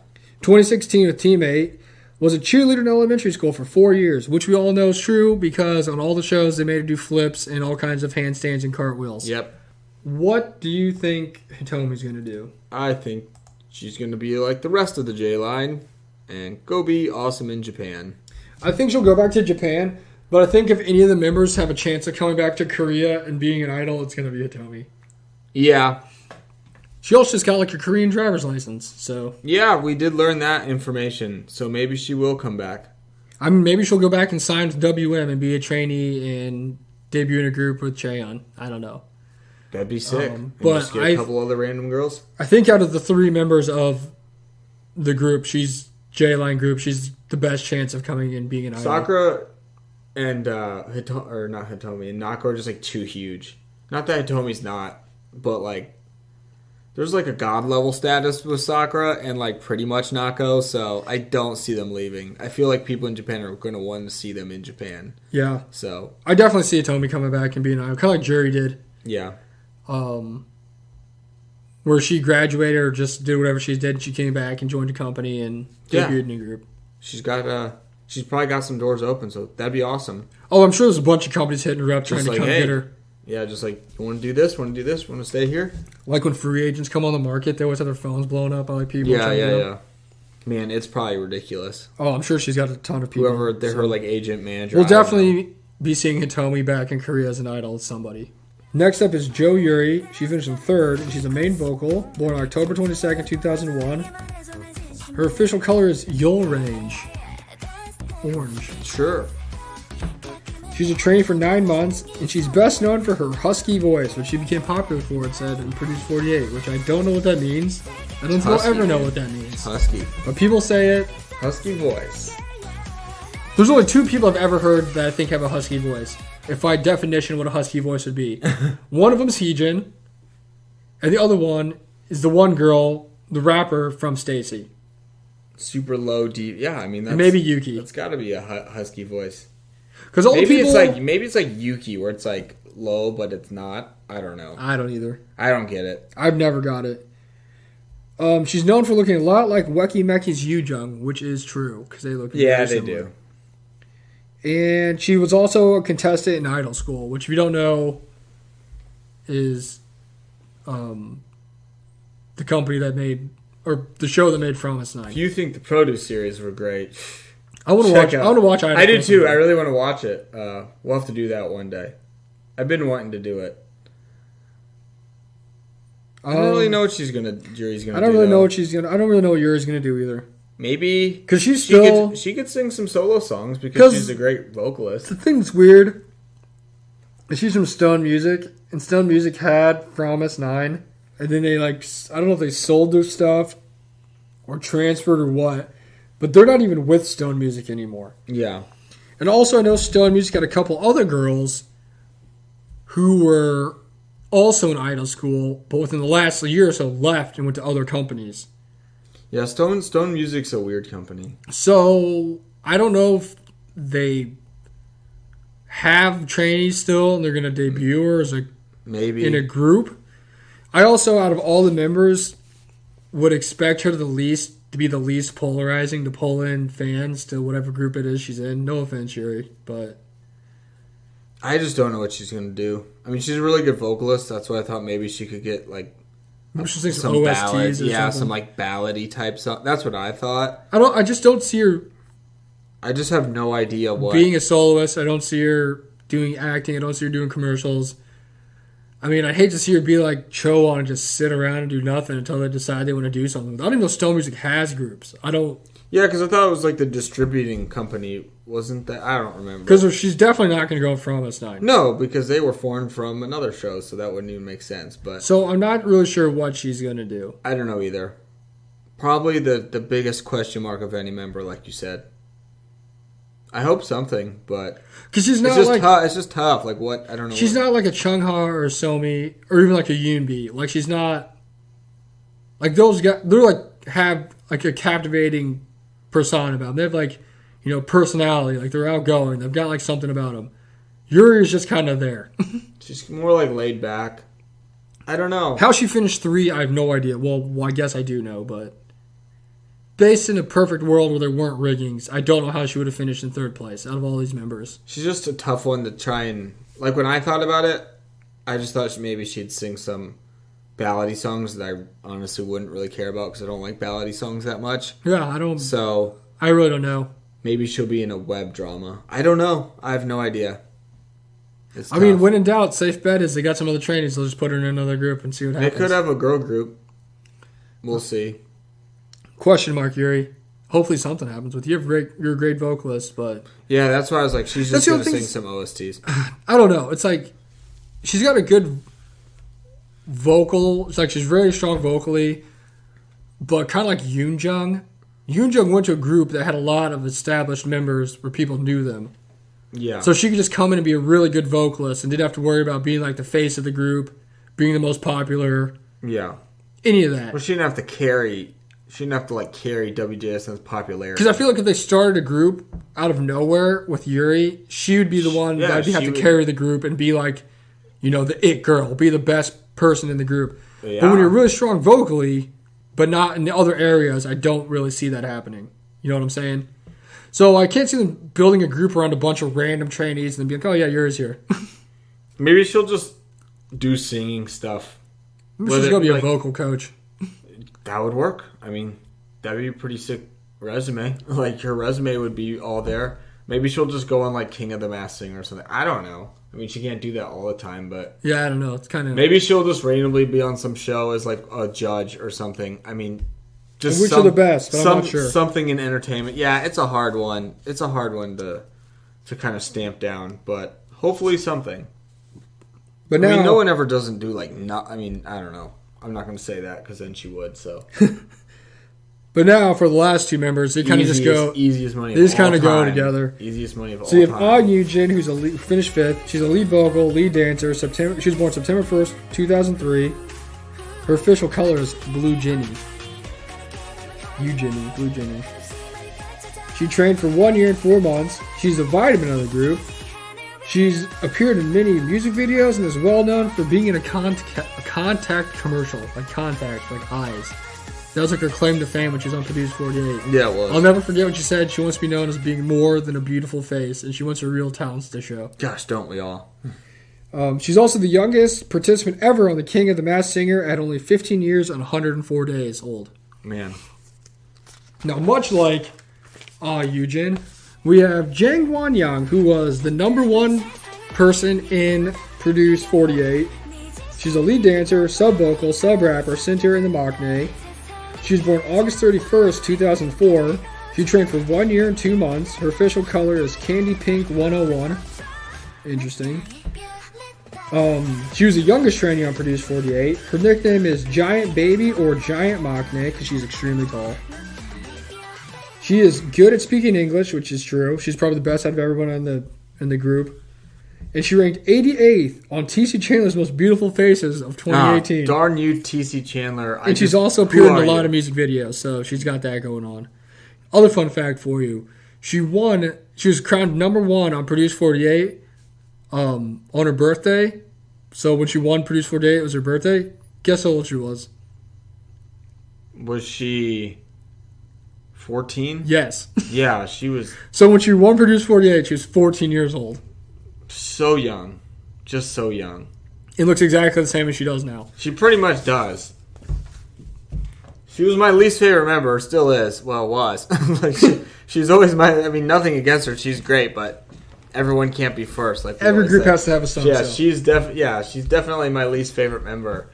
2016 with Team 8. Was a cheerleader in elementary school for 4 years, which we all know is true because on all the shows they made her do flips and all kinds of handstands and cartwheels. Yep. What do you think Hitomi's going to do? I think she's going to be like the rest of the J line and go be awesome in Japan. I think she'll go back to Japan, but I think if any of the members have a chance of coming back to Korea and being an idol, it's going to be Hitomi. Yeah. She also just got like a Korean driver's license, so... Yeah, we did learn that information, so maybe she will come back. I mean, maybe she'll go back and sign with WM and be a trainee and debut in a group with Chaeyeon. I don't know. That'd be sick. But just get a couple other random girls. I think out of the 3 members of the group, J-Line group, she's the best chance of coming in and being an idol. Sakura and not Hitomi and Nako are just like too huge. Not that Hitomi's not, but like there's like a god level status with Sakura and like pretty much Nako, so I don't see them leaving. I feel like people in Japan are going to want to see them in Japan. Yeah. So I definitely see Hitomi coming back and being an idol, kind of like Jury did. Yeah. Where she graduated or just did whatever she did, and she came back and joined a company and debuted in a group. She's probably got some doors open, so that'd be awesome. Oh, I'm sure there's a bunch of companies hitting her up trying to come get her. Yeah, just like, you want to do this? Want to do this? Want to stay here? Like when free agents come on the market, they always have their phones blown up by like people. Yeah. Man, it's probably ridiculous. Oh, I'm sure she's got a ton of people. Whoever her like agent manager. We'll definitely be seeing Hitomi back in Korea as an idol with somebody. Next up is Jo Yuri. She finished in 3rd, and she's a main vocal, born October 22nd, 2001. Her official color is Yule Range. Orange. Sure. She's a trainee for 9 months, and she's best known for her husky voice, which she became popular for, it said, in Produce 48, which I don't know what that means. I don't think I'll ever know what that means. Husky. But people say it. Husky voice. There's only 2 people I've ever heard that I think have a husky voice. If by definition what a husky voice would be. One of them is Heejin, and the other one is the one girl, the rapper from Stacy. Super low, deep. Yeah, I mean, that's... And maybe Yuki. That's got to be a husky voice. Because all maybe the people... Maybe it's like Yuki, where it's like low, but it's not. I don't know. I don't either. I don't get it. I've never got it. She's known for looking a lot like Weki Meki's Yoojung, which is true, because they look very similar. Do. And she was also a contestant in Idol School, which if you don't know is the company that made, or the show that made Promise Night. If you think the Produce series were great, I want to watch. I want to watch Idol. I do too. I really want to watch it. We'll have to do that one day. I've been wanting to do it. I don't really know what Yuri's gonna do. I don't really know what she's gonna. I don't really know what Yuri's gonna do either. Maybe because she could sing some solo songs because she's a great vocalist. The thing that's weird is she's from Stone Music, and Stone Music had Promise 9, and then they I don't know if they sold their stuff or transferred or what, but they're not even with Stone Music anymore. Yeah, and also I know Stone Music had a couple other girls who were also in Idol School, but within the last year or so left and went to other companies. Yeah, Stone Music's a weird company. So, I don't know if they have trainees still and they're going to debut her as maybe in a group. I also, out of all the members, would expect her to be the least polarizing to pull in fans to whatever group it is she's in. No offense, Yuri, but... I just don't know what she's going to do. I mean, she's a really good vocalist. That's why I thought maybe she could get, some OSTs ballads, or something. Some ballady type song. That's what I thought. I just don't see her. I just have no idea what being a soloist. I don't see her doing acting. I don't see her doing commercials. I mean, I'd hate to see her be like Cho and just sit around and do nothing until they decide they want to do something. I don't even know Stone Music has groups. I don't. Yeah, because I thought it was the distributing company. Wasn't that? I don't remember. Because she's definitely not going to go from Promise 9. No, because they were formed from another show, so that wouldn't even make sense. But so I'm not really sure what she's going to do. I don't know either. Probably the biggest question mark of any member, like you said. I hope something, but because she's not it's just tough. Like what? I don't know. She's not like a Chungha or a Somi or even like a Yoonbi. Like she's not like those guys. They're have a captivating persona about them. They have personality. Like they're outgoing. They've got something about them. Yuri is just kind of there. She's more laid back. I don't know how she finished 3. I have no idea. Well, I guess I do know, but based in a perfect world where there weren't riggings, I don't know how she would have finished in 3rd place out of all these members. She's just a tough one to try and when I thought about it, I just thought maybe she'd sing some ballady songs that I honestly wouldn't really care about because I don't like ballady songs that much. Yeah, I don't. So I really don't know. Maybe she'll be in a web drama. I don't know. I have no idea. I mean, when in doubt, safe bet is they got some other trainees. They'll just put her in another group and see what happens. They could have a girl group. We'll see. Question mark, Yuri. hopefully something happens with you. You're a great vocalist, but Yeah, that's why I was like, she's just going to sing some OSTs. I don't know. It's like she's got a good vocal. It's like she's very strong vocally, but kind of like Yoonjung. Yoonjung went to a group that had a lot of established members where people knew them. Yeah. So she could just come in and be a really good vocalist and didn't have to worry about being like the face of the group, being the most popular. Yeah. Any of that. Well, she didn't have to carry. She didn't have to like carry WJSN's popularity. Because I feel like if they started a group out of nowhere with Yuri, she would be the one that would have to carry the group and be like, the it girl, be the best person in the group. Yeah. But when you're really strong vocally, but not in the other areas, I don't really see that happening. You know what I'm saying? So I can't see them building a group around a bunch of random trainees and then be like, oh yeah, Yuri's here. Maybe she'll just do singing stuff. Maybe she's going to be a vocal coach. That would work. I mean, that would be a pretty sick resume. Like, her resume would be all there. Maybe she'll just go on, like, King of the Masked Singer or something. I don't know. I mean, she can't do that all the time, but... Yeah, I don't know. It's kind of... Maybe she'll just randomly be on some show as, like, a judge or something. I mean, just I wish her the best, but I'm not sure. Something in entertainment. Yeah, it's a hard one. It's a hard one to kind of stamp down, but hopefully something. But now... I mean, no one ever doesn't do, like... I mean, I don't know. I'm not going to say that because then she would, so... But now, for the last two members, they kind of just go... Easiest money of all time. They just kind of go together. Easiest money of all time. So you have Ah Yoo-jin, who's finished 5th. She's a lead vocal, lead dancer. She was born September 1st, 2003. Her official color is Blue Ginny. Yoo-Jinny, Blue Ginny. She trained for 1 year and 4 months. She's a vitamin of the group. She's appeared in many music videos and is well known for being in a contact commercial. Like contact, like eyes. That was like her claim to fame when she was on Produced 48. Yeah, it was. I'll never forget when she said she wants to be known as being more than a beautiful face, and she wants her real talents to show. Gosh, don't we all? She's also the youngest participant ever on the King of the Masked Singer at only 15 years and 104 days old. Man. Now, much like Yoo-jin, we have Jang Won-young, who was the number 1 person in Produced 48. She's a lead dancer, sub-vocal, sub-rapper, center in the maknae. She was born August 31st, 2004. She trained for 1 year and 2 months. Her official color is Candy Pink 101. Interesting. She was the youngest trainee on Produced 48. Her nickname is Giant Baby or Giant Maknae because she's extremely tall. She is good at speaking English, which is true. She's probably the best out of everyone in the group. And she ranked 88th on T.C. Chandler's Most Beautiful Faces of 2018. Darn you, T.C. Chandler. And she's also appeared in a lot of music videos, so she's got that going on. Other fun fact for you. She was crowned number 1 on Produced 48 on her birthday. So when she won Produced 48, it was her birthday. Guess how old she was? Was she 14? Yes. Yeah, she was... So when she won Produced 48, she was 14 years old. So young. Just so young. It looks exactly the same as she does now. She pretty much does. She was my least favorite member. Still is. Well, was. Like she's always my... I mean, nothing against her. She's great, but everyone can't be first. Like every group has to have a song. Yeah, she's definitely my least favorite member.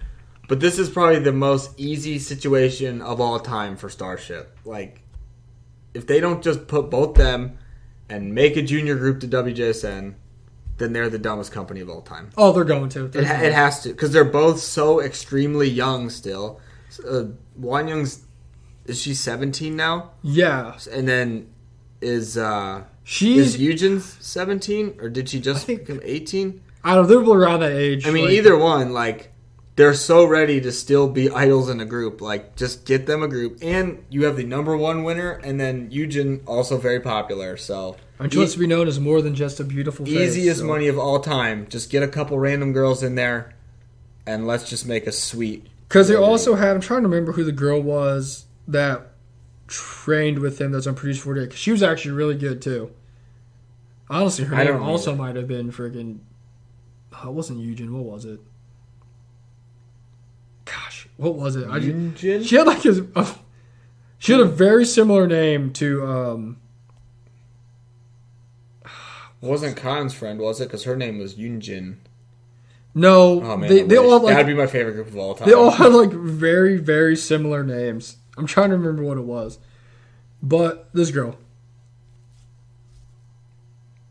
But this is probably the most easy situation of all time for Starship. Like, if they don't just put both them and make a junior group to WJSN... then they're the dumbest company of all time. Oh, they're going to. It has to, because they're both so extremely young still. Won-young's, is she 17 now? Yeah. And then is Yoo-jin's 17? Or did she just become 18? I don't know. They're around that age. I mean, either one, like, they're so ready to still be idols in a group. Like, just get them a group. And you have the number 1 winner, and then Yoo-jin also very popular, so... And she wants to be known as more than just a beautiful face. Easiest money of all time. Just get a couple random girls in there, and let's just make a sweet... Because they also had... I'm trying to remember who the girl was that trained with him that's on Produced 48. Because she was actually really good, too. Honestly, her name also might have been freaking... Oh, it wasn't Yoo-jin. What was it? Gosh, what was it? Yoo-jin? She had like she had a very similar name to... It wasn't Khan's friend, was it? Because her name was Yoonjin. No, oh, man, they all like, that'd be my favorite group of all time. They all had like very, very similar names. I'm trying to remember what it was. But this girl.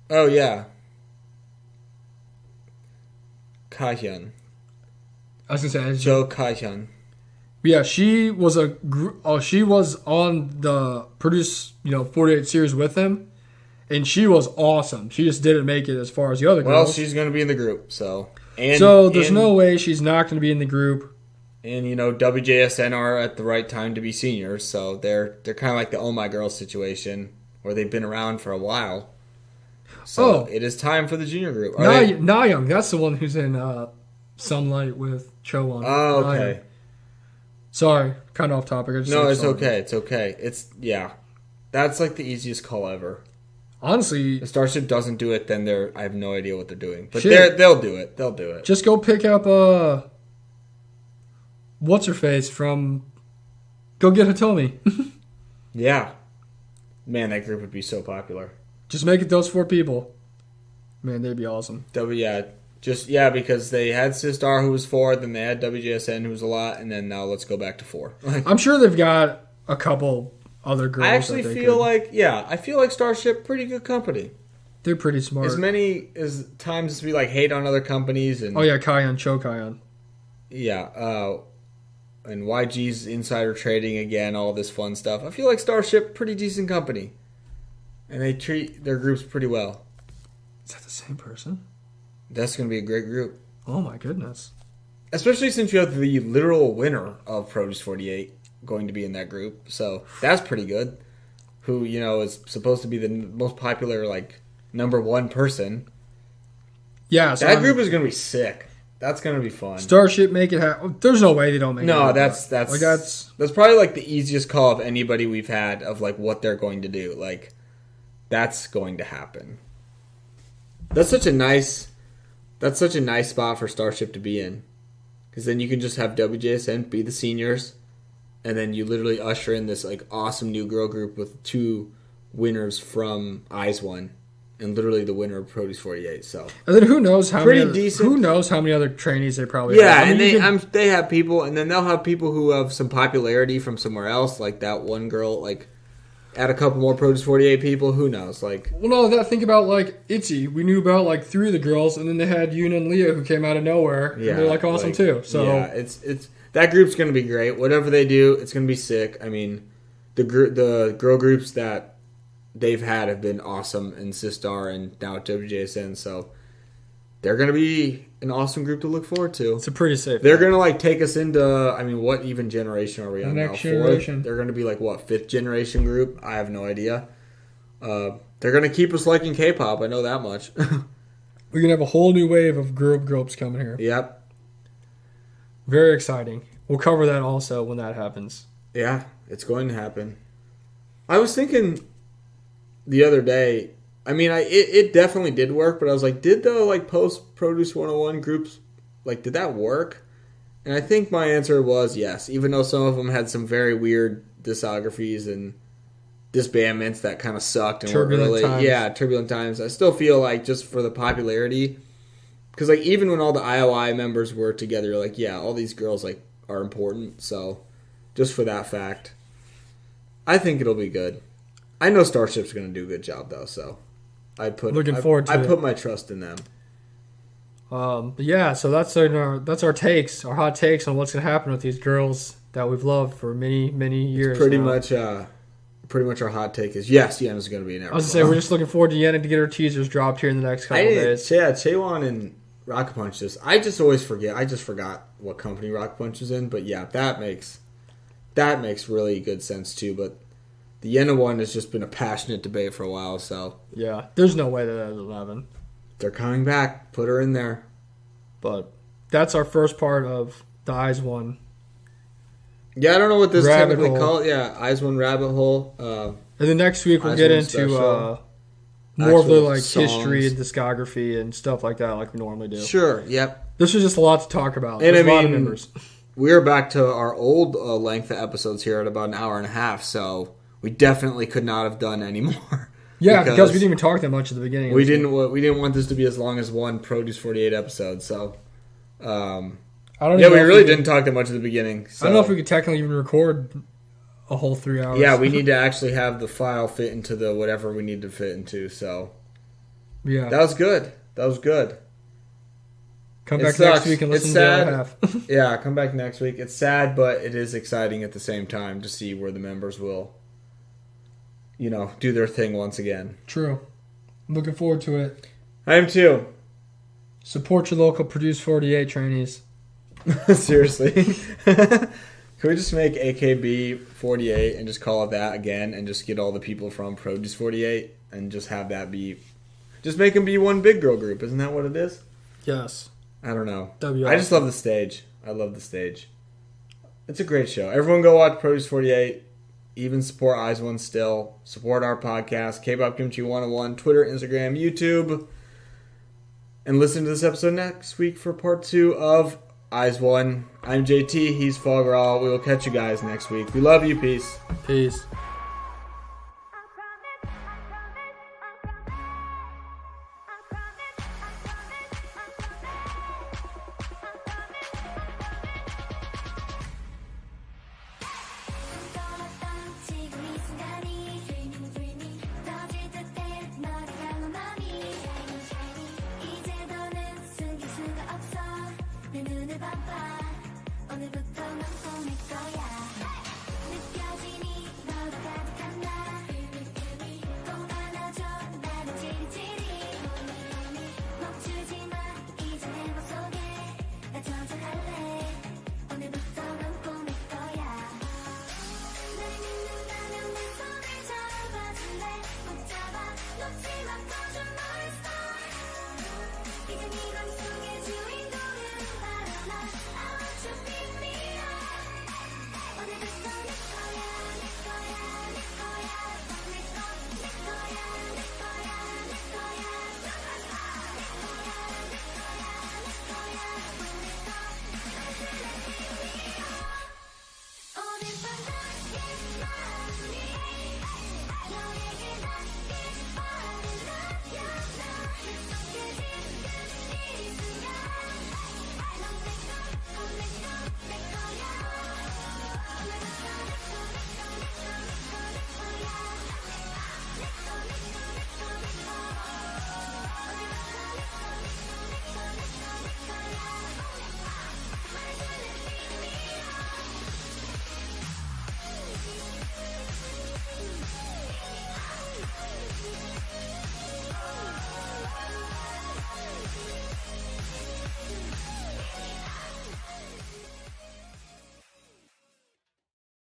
Oh, yeah. Kaihyun. I was going to say... Jo Kaihyun. Yeah, she was she was on the Produce 48 series with him, and she was awesome. She just didn't make it as far as the other girls. Well, she's going to be in the group, so... there's no way she's not going to be in the group. And, WJSN are at the right time to be seniors, so they're kind of like the Oh My Girl situation, where they've been around for a while. So it is time for the junior group. Nayoung, that's the one who's in Sunlight with Chowan. Oh, okay. Nayoung. Sorry, kind of off topic. No, okay. It's okay. That's like the easiest call ever. Honestly, if Starship doesn't do it, then I have no idea what they're doing. But they'll do it. They'll do it. Just go pick up what's her face from. Go get Hitomi. Yeah, man, that group would be so popular. Just make it those 4 people. Man, they'd be awesome. Because they had Sistar, who was 4, then they had WJSN, who was a lot, and then now let's go back to 4. I'm sure they've got a couple other girls. I actually feel like Starship, pretty good company. They're pretty smart. As many as times as we hate on other companies and Kaihyun, Cho Kaihyun. Yeah, and YG's insider trading again, all this fun stuff. I feel like Starship, pretty decent company, and they treat their groups pretty well. Is that the same person? That's going to be a great group. Oh my goodness! Especially since you have the literal winner of Produce 48 going to be in that group, so that's pretty good. Who is supposed to be the most popular number 1 person. Yeah, so that group is going to be sick. That's going to be fun. Starship make it happen. There's no way they don't make it happen. No, that's probably the easiest call of anybody we've had of what they're going to do. That's going to happen. That's such a nice spot for Starship to be in. Because then you can just have WJSN be the seniors, and then you literally usher in this awesome new girl group with 2 winners from IZ*ONE. And literally the winner of Produce 48. So and then who knows how decent. Who knows how many other trainees they probably have. And they have people, and then they'll have people who have some popularity from somewhere else, like that one girl. Add a couple more Produce 48 people. Who knows? Think about ITZY. We knew about 3 of the girls, and then they had Yuna and Leah who came out of nowhere. Yeah, and they're awesome too. So yeah, it's that group's gonna be great. Whatever they do, it's gonna be sick. I mean, the girl groups that they've had have been awesome in Sistar and now at WJSN, so they're going to be an awesome group to look forward to. It's a pretty safe. They're going to take us into, what even generation are we on now? Next generation. They're going to be 5th generation group? I have no idea. They're going to keep us liking K-pop, I know that much. We're going to have a whole new wave of groups coming here. Yep. Very exciting. We'll cover that also when that happens. Yeah, it's going to happen. I was thinking the other day, it definitely did work, but I was did the post Produce 101 groups, did that work? And I think my answer was yes, even though some of them had some very weird discographies and disbandments that kind of sucked and turbulent times. I still feel just for the popularity, because even when all the IOI members were together, all these girls are important. So just for that fact, I think it'll be good. I know Starship's going to do a good job, though, so I put my trust in them. But yeah, so that's our takes, our hot takes on what's going to happen with these girls that we've loved for many, many years. Pretty much our hot take is yes, Yena's going to be in everything. I was going to say, we're just looking forward to Yena to get her teasers dropped here in the next couple of days. Yeah, Chaewon and Rocket Punch I just always forget. I just forgot what company Rocket Punch is in, but yeah, that makes really good sense too, but the Yena one has just been a passionate debate for a while, so... Yeah, there's no way that will happen. They're coming back. Put her in there. But that's our first part of the IZ*ONE. Yeah, I don't know what this typically called. Yeah, IZ*ONE Rabbit Hole. And then next week we'll get into more of the history and discography and stuff like that like we normally do. Sure, yep. This was just a lot to talk about. And There's a lot of members. We're back to our old length of episodes here at about an hour and a half, so... We definitely could not have done any more. Yeah, because we didn't even talk that much at the beginning. We didn't want this to be as long as one Produce 48 episode. So, we really didn't talk that much at the beginning. So. I don't know if we could technically even record a whole 3 hours. Yeah, we need to actually have the file fit into the whatever we need to fit into. So yeah, that was good. Come It back sucks. next week and It's listen to the other sad. half. Yeah, come back next week. It's sad, but it is exciting at the same time to see where the members will, do their thing once again. True. Looking forward to it. I am too. Support your local Produce 48 trainees. Seriously. Can we just make AKB 48 and just call it that again and just get all the people from Produce 48 and just have that be... Just make them be one big girl group. Isn't that what it is? Yes. I don't know. That'd be I just awesome. love the stage. I love the stage. It's a great show. Everyone go watch Produce 48. Even support Eyes One still. Support our podcast, Kpop Kimchi 101, Twitter, Instagram, YouTube. And listen to this episode next week for part 2 of Eyes One. I'm JT. He's Fogral. We will catch you guys next week. We love you. Peace. Peace.